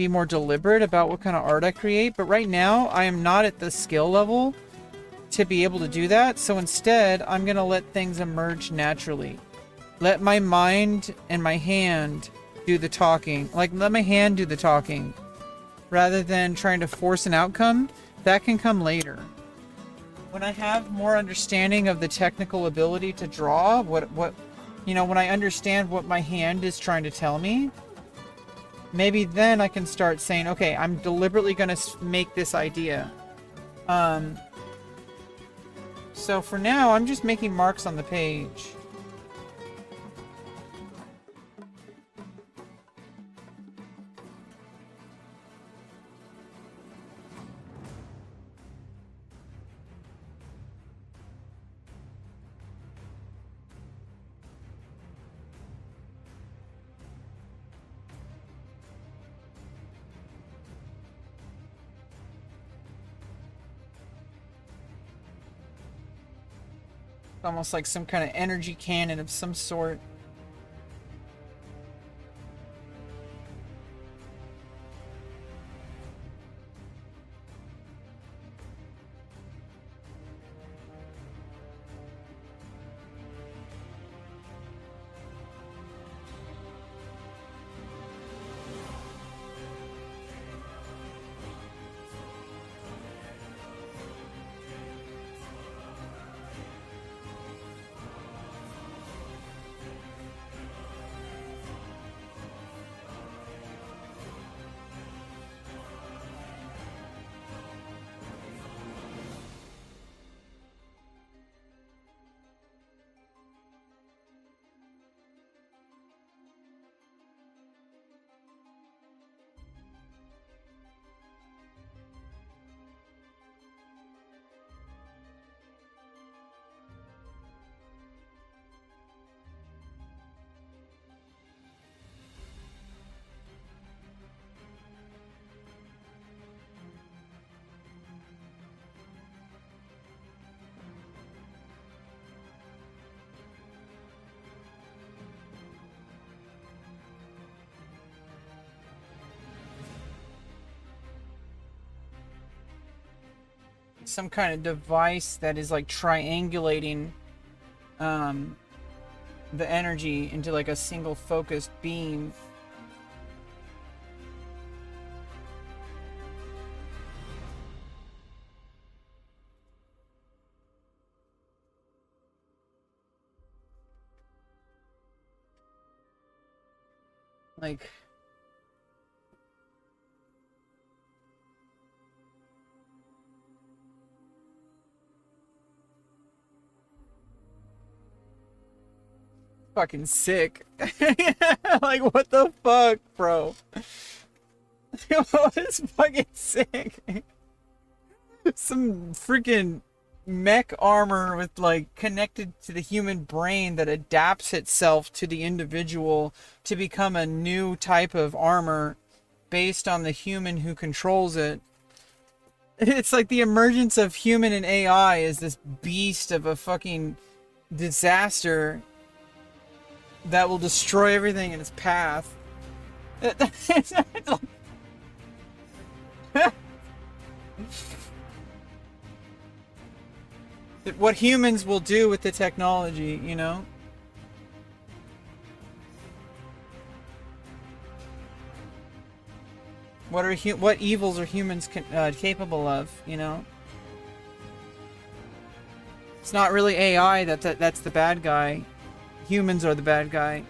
more deliberate about what kind of art I create, but right now, I am not at the skill level to be able to do that, so instead, I'm gonna let things emerge naturally. Let my mind and my hand do the talking. Like, let my hand do the talking. Rather than trying to force an outcome, that can come later. When I have more understanding of the technical ability to draw, when I understand what my hand is trying to tell me, maybe then I can start saying, okay, I'm deliberately gonna make this idea. So for now, I'm just making marks on the page. Almost like some kind of energy cannon of some sort. Some kind of device that is like triangulating the energy into like a single focused beam. Like fucking sick. Like, what the fuck, bro? What is fucking sick? Some freaking mech armor with like connected to the human brain that adapts itself to the individual to become a new type of armor based on the human who controls it. It's like the emergence of human and AI is this beast of a fucking disaster that will destroy everything in its path. What humans will do with the technology, you know? What evils are humans capable of, you know? It's not really AI that's the bad guy. Humans are the bad guy.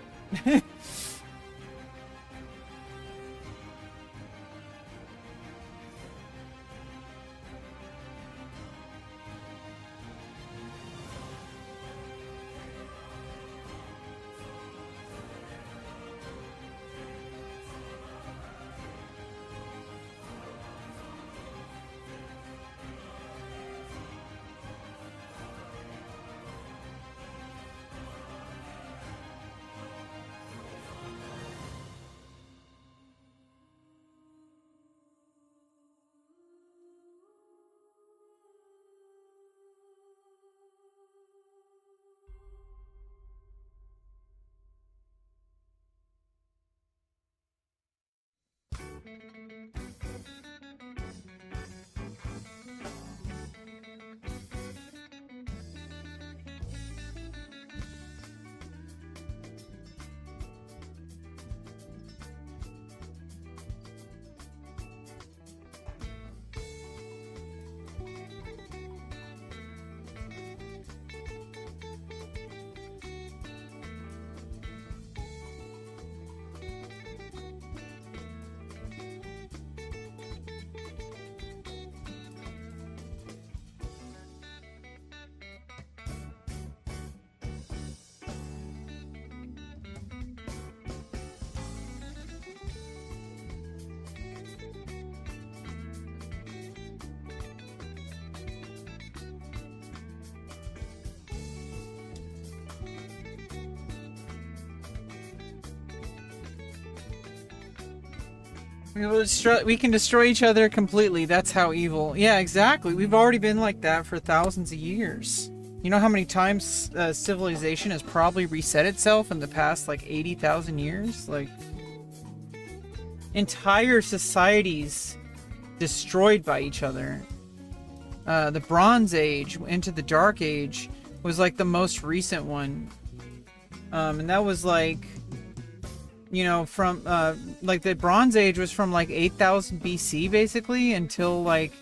We can destroy each other completely. That's how evil. Yeah, exactly. We've already been like that for thousands of years. You know how many times civilization has probably reset itself in the past, like, 80,000 years? Like, entire societies destroyed by each other. The Bronze Age into the Dark Age was, like, the most recent one. And that was, like... You know, from, like, the Bronze Age was from, like, 8,000 BC, basically, until, like,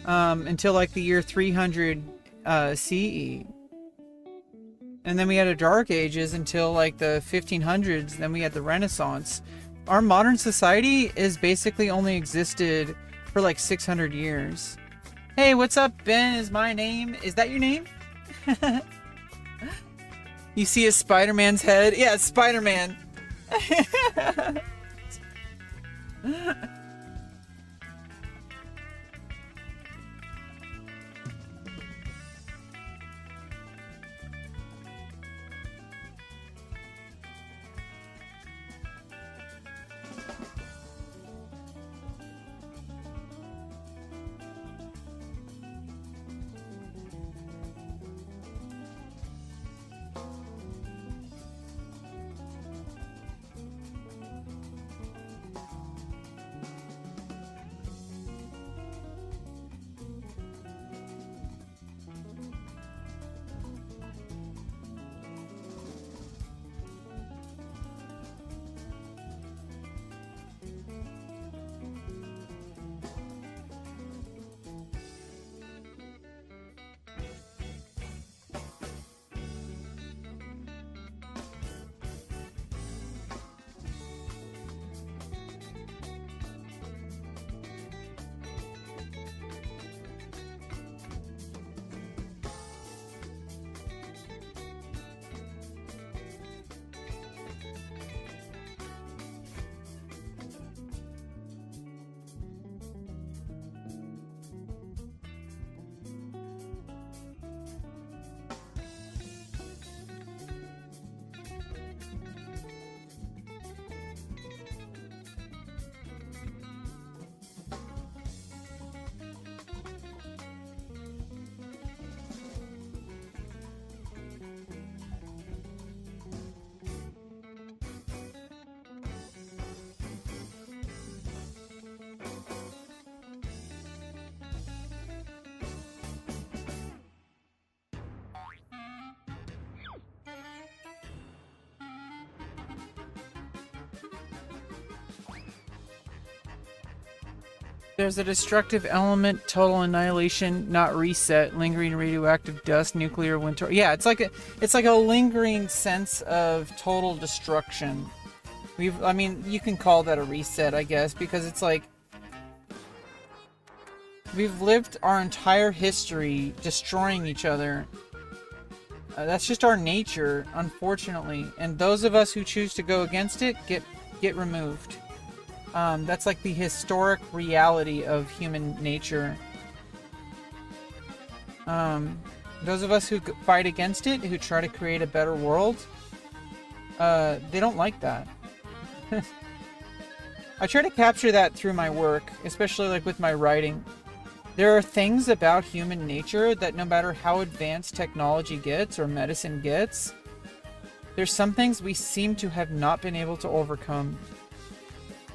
the year 300, CE. And then we had a Dark Ages until, like, the 1500s, then we had the Renaissance. Our modern society is basically only existed for, like, 600 years. Hey, what's up, Ben is my name. Is that your name? You see a Spider-Man's head? Yeah, it's Spider-Man. There's a destructive element, total annihilation, not reset, lingering radioactive dust, nuclear winter. Yeah, it's like a lingering sense of total destruction. I mean, you can call that a reset, I guess, because it's like we've lived our entire history destroying each other. That's just our nature, unfortunately. And those of us who choose to go against it get removed. That's like the historic reality of human nature. Those of us who fight against it, who try to create a better world, they don't like that. I try to capture that through my work, especially like with my writing. There are things about human nature that no matter how advanced technology gets or medicine gets, there's some things we seem to have not been able to overcome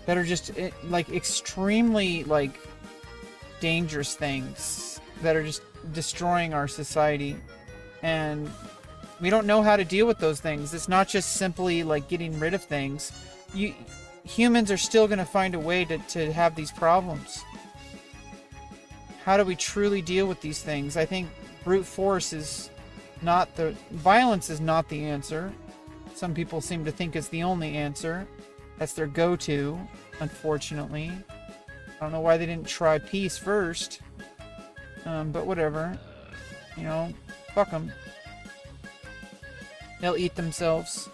that are just like extremely like dangerous things that are just destroying our society, and we don't know how to deal with those things. It's not just simply like getting rid of things. Humans are still going to find a way to have these problems. How do we truly deal with these things? I think brute force is not violence is not the answer. Some people seem to think it's the only answer. That's their go-to, unfortunately. I don't know why they didn't try peace first. But whatever. You know, fuck them. They'll eat themselves.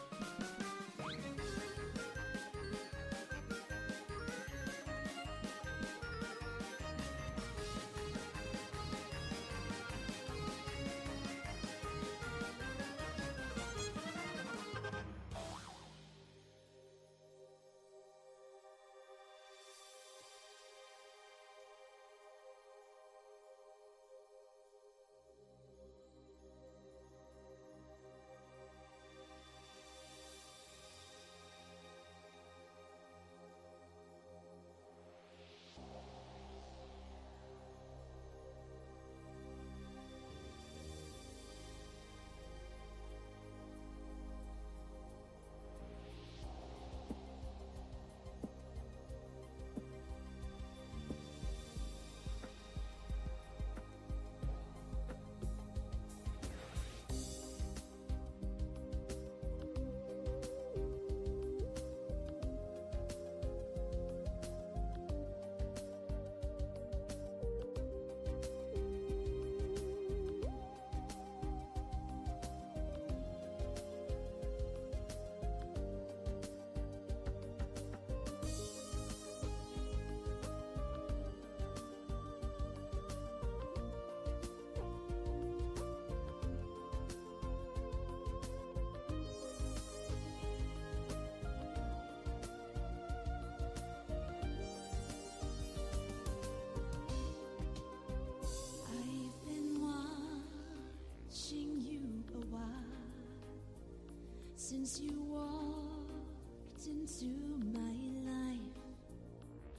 Since you walked into my life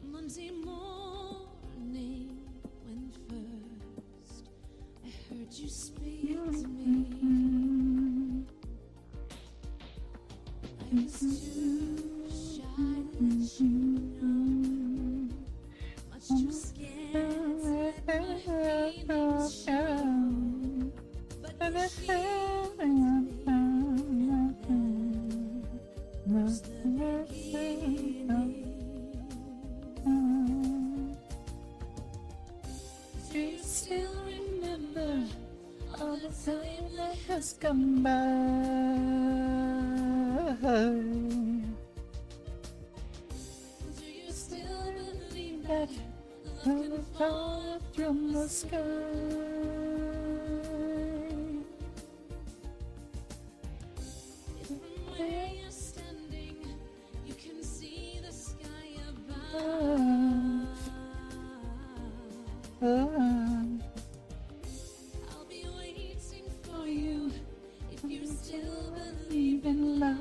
Monday morning, when first I heard you speak to me, I was too shy to let you know, much too scared to let my feelings show, but you healed me. Was the beginning. Do you still remember all the time that has come by? Do you still believe that love can fall from the sky? I'll be waiting for you if you still believe in love.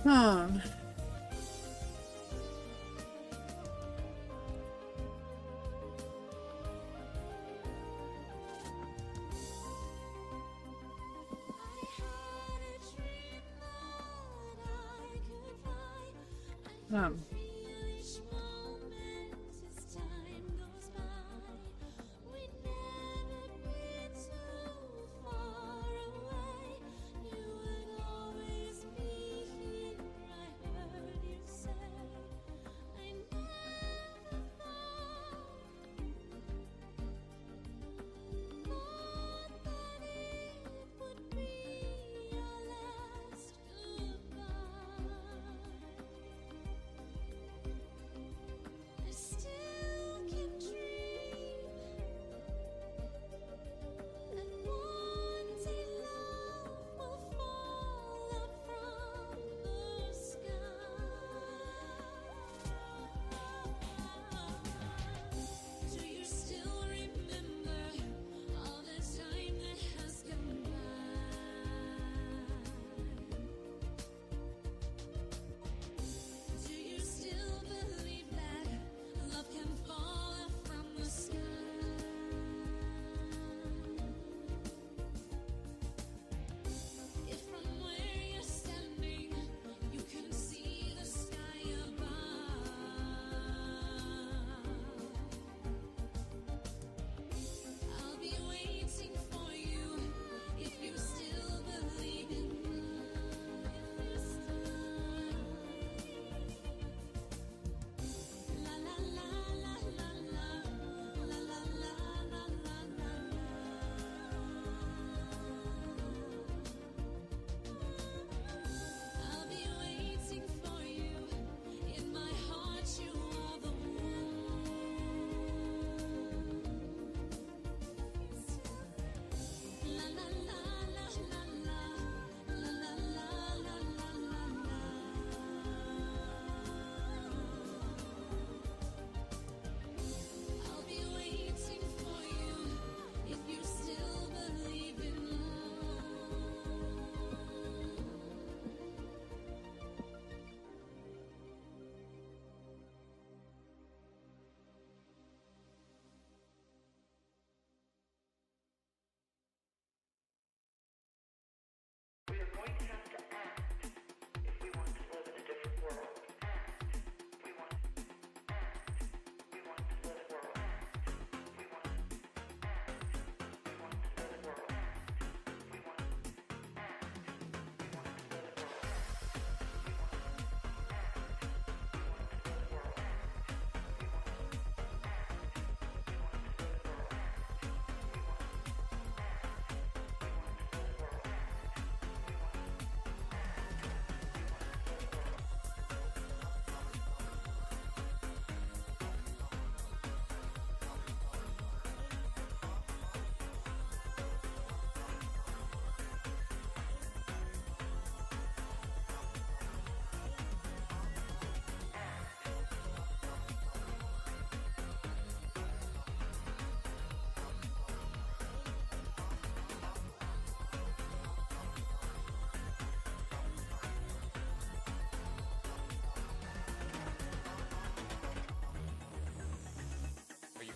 Hmm. Hmm.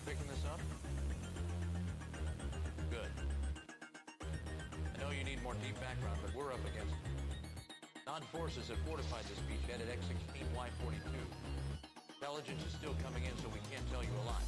Picking this up? Good. I know you need more deep background, but we're up against it. Non-forces have fortified this beachhead at X-16Y42. Intelligence is still coming in, so we can't tell you a lot.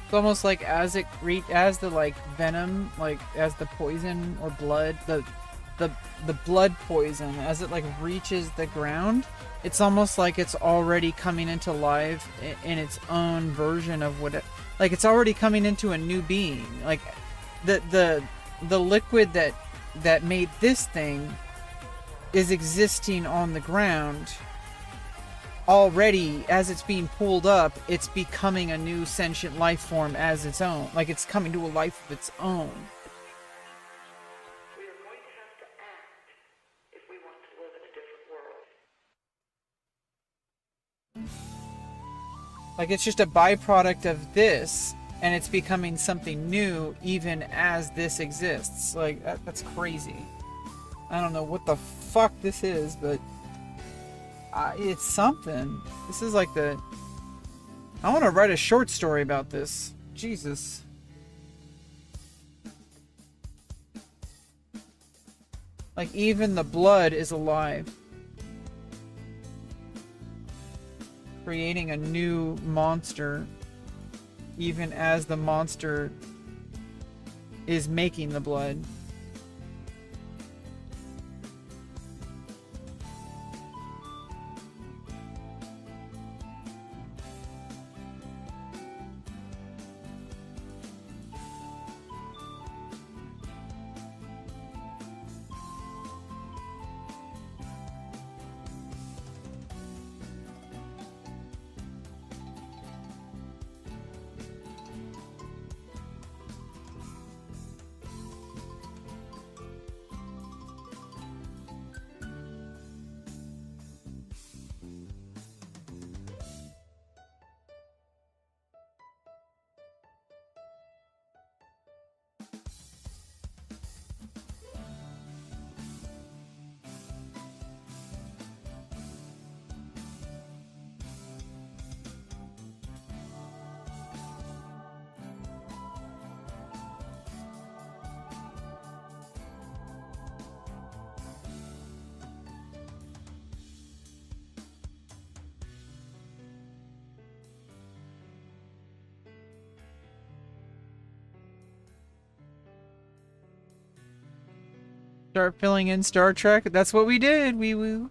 It's almost like as as the like venom, like as the poison or blood, the blood poison, as it like reaches the ground, it's almost like it's already coming into life in its own version of what it, like it's already coming into a new being. Like the liquid that made this thing is existing on the ground already. As it's being pulled up, it's becoming a new sentient life form as its own. Like it's coming to a life of its own. We are going to have to act if we want to live in a different world. Like it's just a byproduct of this, and it's becoming something new even as this exists. Like that's crazy. I don't know what the fuck this is, but it's something. This is like the... I want to write a short story about this. Jesus. Like even the blood is alive. Creating a new monster. Even as the monster is making the blood. Start filling in Star Trek. That's what we did. Wee woo.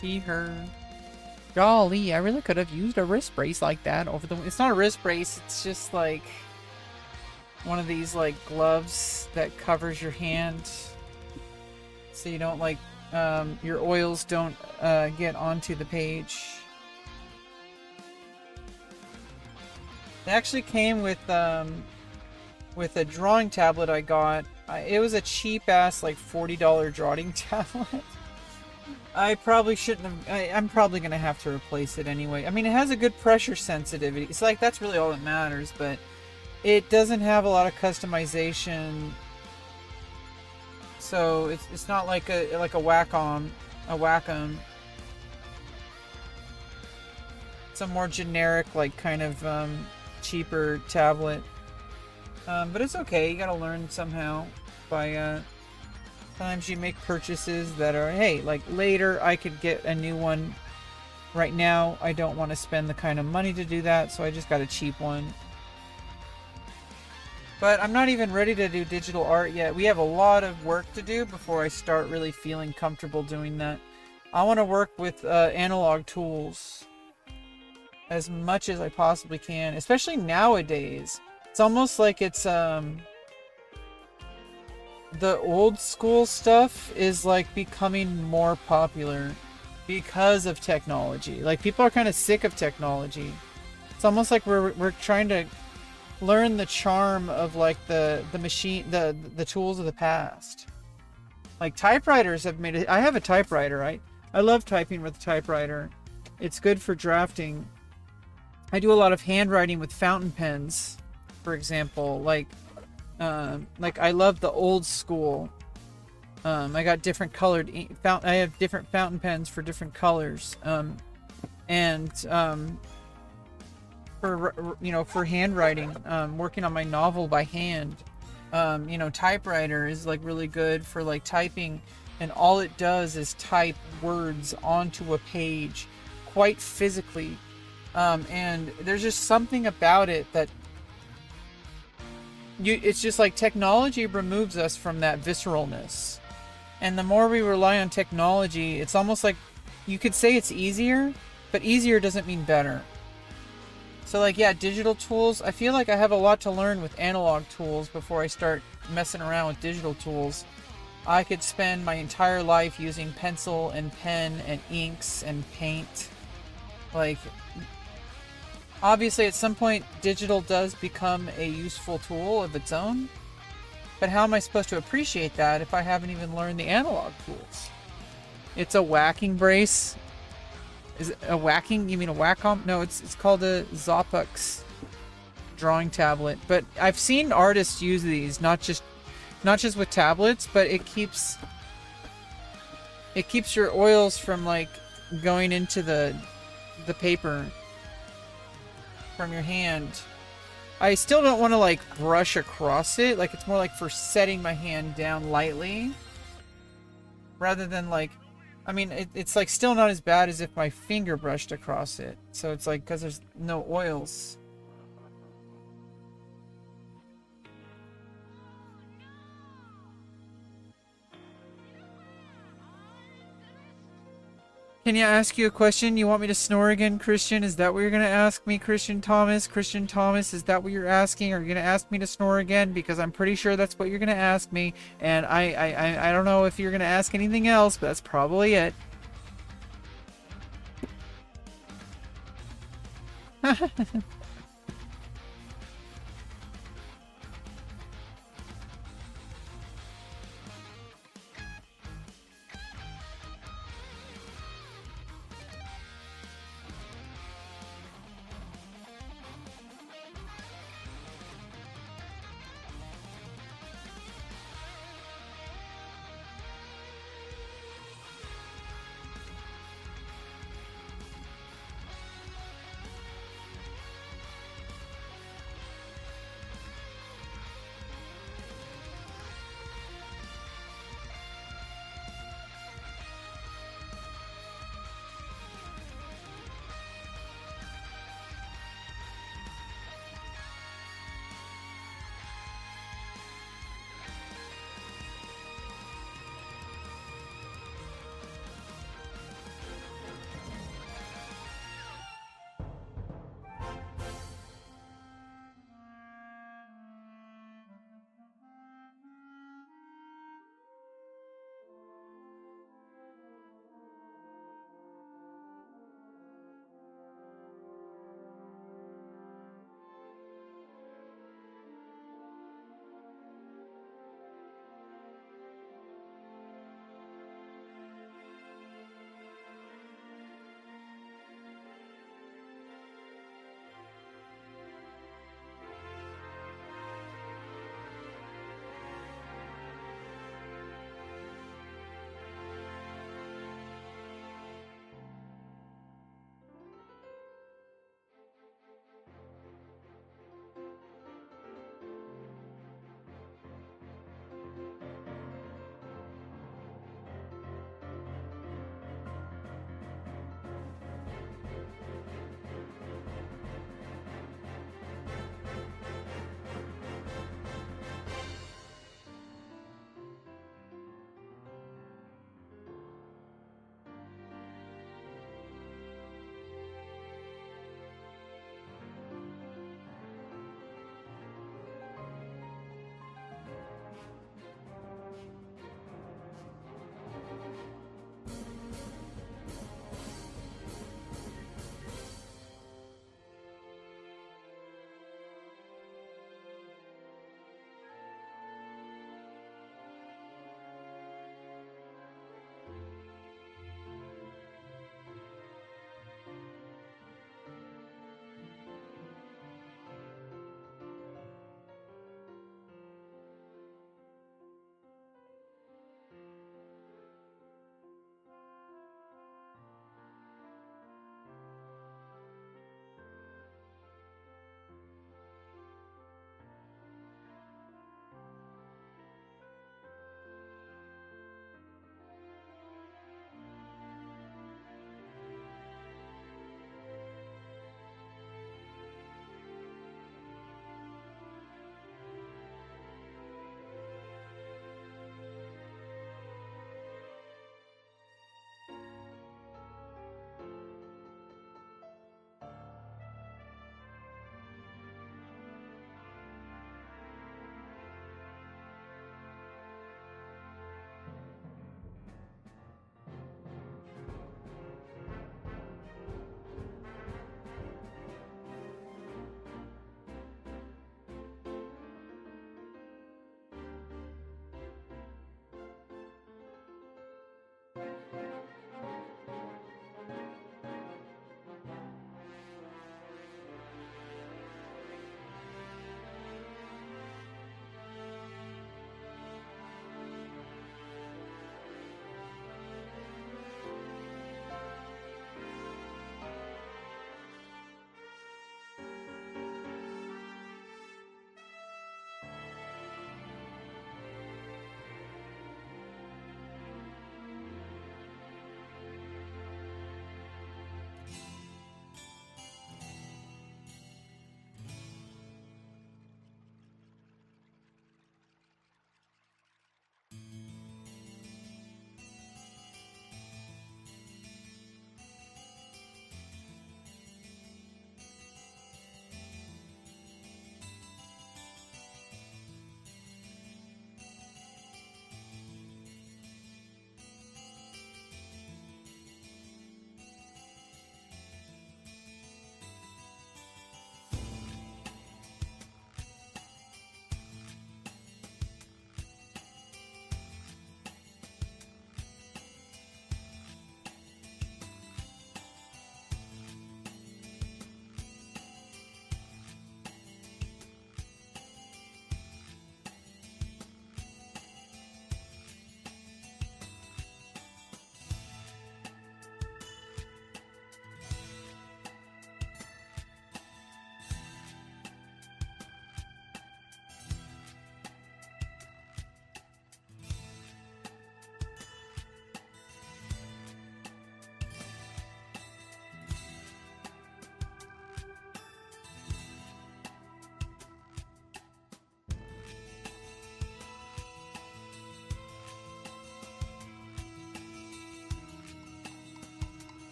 See her. Golly, I really could have used a wrist brace like that over the... It's not a wrist brace, it's just like one of these like gloves that covers your hand so you don't like your oils don't get onto the page. It actually came with a drawing tablet I got It was a cheap ass like $40 drawing tablet. I probably shouldn't have. I'm probably gonna have to replace it anyway. I mean, it has a good pressure sensitivity. It's like that's really all that matters, but it doesn't have a lot of customization. So it's not like a Wacom. It's a more generic, like kind of cheaper tablet. But it's okay. You gotta learn somehow by times you make purchases that are, hey, like later I could get a new one. Right now I don't want to spend the kind of money to do that, so I just got a cheap one. But I'm not even ready to do digital art yet. We have a lot of work to do before I start really feeling comfortable doing that. I want to work with analog tools as much as I possibly can, especially nowadays. It's almost like it's the old school stuff is like becoming more popular because of technology. Like people are kind of sick of technology. It's almost like we're trying to learn the charm of like the machine, the tools of the past. Like typewriters have made it. I have a typewriter. I love typing with a typewriter. It's good for drafting. I do a lot of handwriting with fountain pens, for example. Like I love the old school. I got different colored I have different fountain pens for different colors. For handwriting, working on my novel by hand, typewriter is like really good for like typing, and all it does is type words onto a page quite physically. And there's just something about it that it's just like technology removes us from that visceralness. And the more we rely on technology, it's almost like you could say it's easier, but easier doesn't mean better. So like, yeah, digital tools, I feel like I have a lot to learn with analog tools before I start messing around with digital tools. I could spend my entire life using pencil and pen and inks and paint. Like, obviously at some point digital does become a useful tool of its own, but how am I supposed to appreciate that if I haven't even learned the analog tools? It's a whacking brace. Is it a whacking? You mean a Wacom? No, it's called a Zoppux drawing tablet. But I've seen artists use these, not just with tablets, but it keeps your oils from like going into the paper from your hand. I still don't want to like brush across it. Like it's more like for setting my hand down lightly, rather than like, I mean, it's like still not as bad as if my finger brushed across it. So it's like, because there's no oils. Can you ask you a question? You want me to snore again, Christian? Is that what you're going to ask me, Christian Thomas? Christian Thomas, is that what you're asking? Are you going to ask me to snore again? Because I'm pretty sure that's what you're going to ask me. And I don't know if you're going to ask anything else, but that's probably it.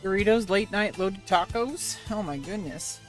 Doritos late night loaded tacos? Oh my goodness.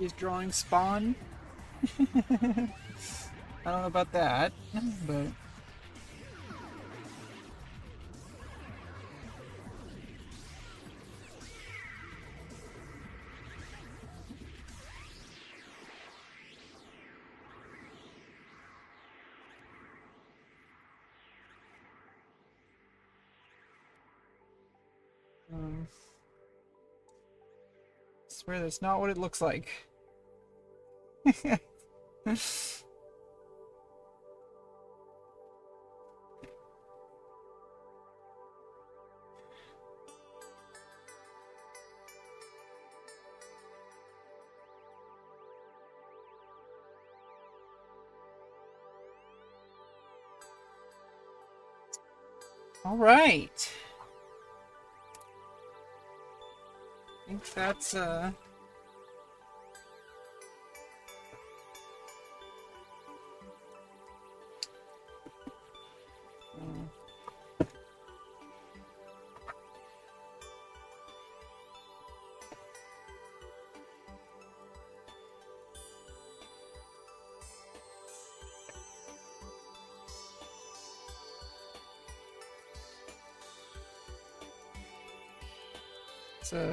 Is drawing Spawn? I don't know about that, but... I swear that's not what it looks like. All right. I think that's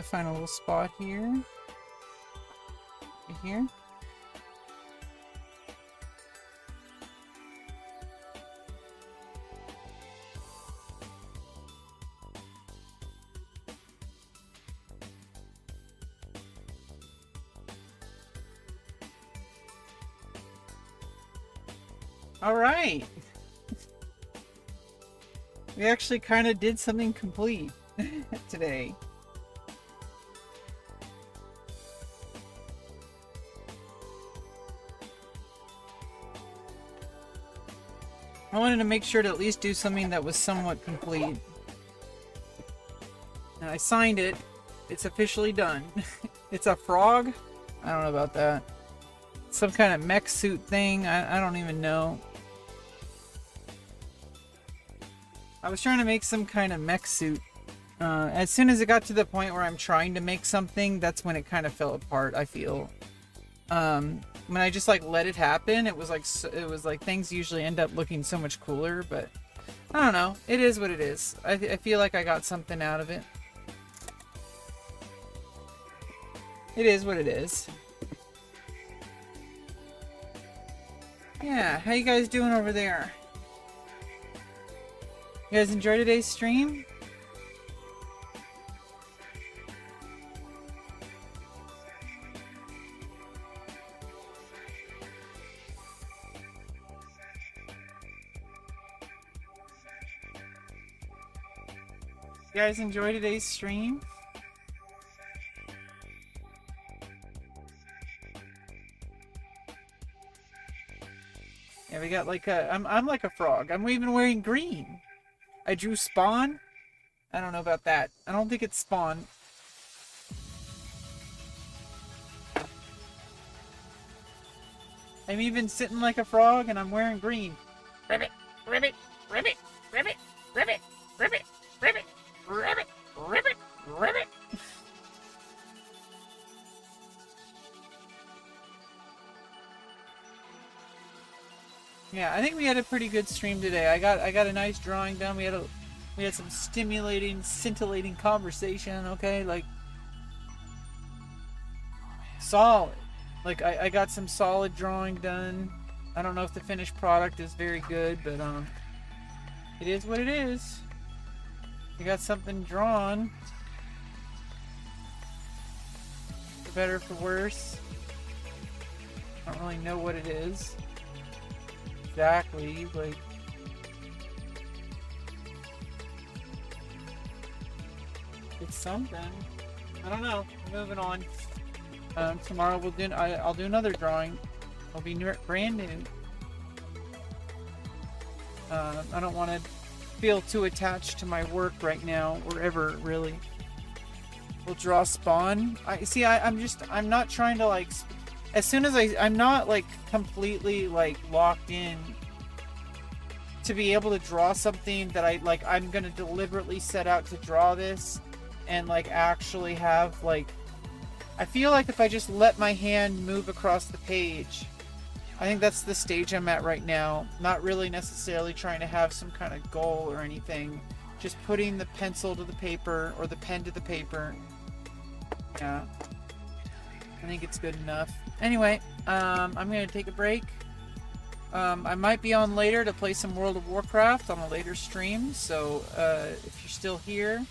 find a little spot here. Right here. All right. We actually kind of did something complete today. I wanted to make sure to at least do something that was somewhat complete. And I signed it. It's officially done. It's a frog? I don't know about that. Some kind of mech suit thing. I don't even know. I was trying to make some kind of mech suit. As soon as it got to the point where I'm trying to make something, that's when it kind of fell apart, I feel. When I just like let it happen, it was like things usually end up looking so much cooler, but I don't know. It is what it is. I feel like I got something out of it. It is what it is. Yeah, how you guys doing over there? You guys enjoy today's stream? You guys enjoy today's stream? Yeah, we got like a... I'm like a frog. I'm even wearing green. I drew Spawn. I don't know about that. I don't think it's Spawn. I'm even sitting like a frog and I'm wearing green. Ribbit, ribbit, ribbit, ribbit, ribbit, ribbit, ribbit, ribbit, ribbit, ribbit. Yeah, I think we had a pretty good stream today. I got a nice drawing done. We had some stimulating, scintillating conversation, okay? Like solid. Like I got some solid drawing done. I don't know if the finished product is very good, but it is what it is. You got something drawn. For better or for worse. I don't really know what it is. Exactly, like it's something. I don't know. Moving on. Tomorrow I'll do another drawing. It'll be brand new. I don't want to feel too attached to my work right now, or ever really. We'll draw Spawn. I'm not trying to like. As soon as I'm not like completely like locked in to be able to draw something that I'm gonna deliberately set out to draw this and like actually have like I feel like if I just let my hand move across the page, I think that's the stage I'm at right now. Not really necessarily trying to have some kind of goal or anything. Just putting the pencil to the paper or the pen to the paper. Yeah. I think it's good enough. Anyway, I'm going to take a break. I might be on later to play some World of Warcraft on a later stream. So if you're still here,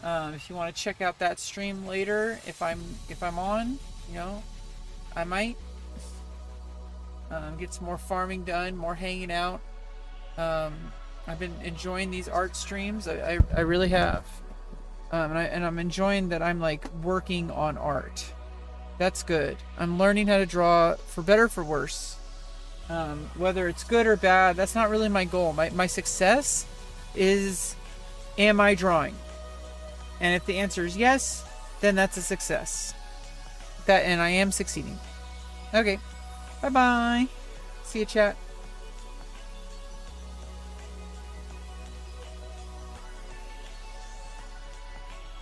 if you want to check out that stream later, if I'm on, you know, I might get some more farming done, more hanging out. I've been enjoying these art streams. I really have, and I'm enjoying that I'm like working on art. That's good. I'm learning how to draw, for better for worse. Whether it's good or bad, that's not really my goal. My success is, am I drawing? And if the answer is yes, then that's a success. And I am succeeding. Okay. Bye-bye. See you, chat.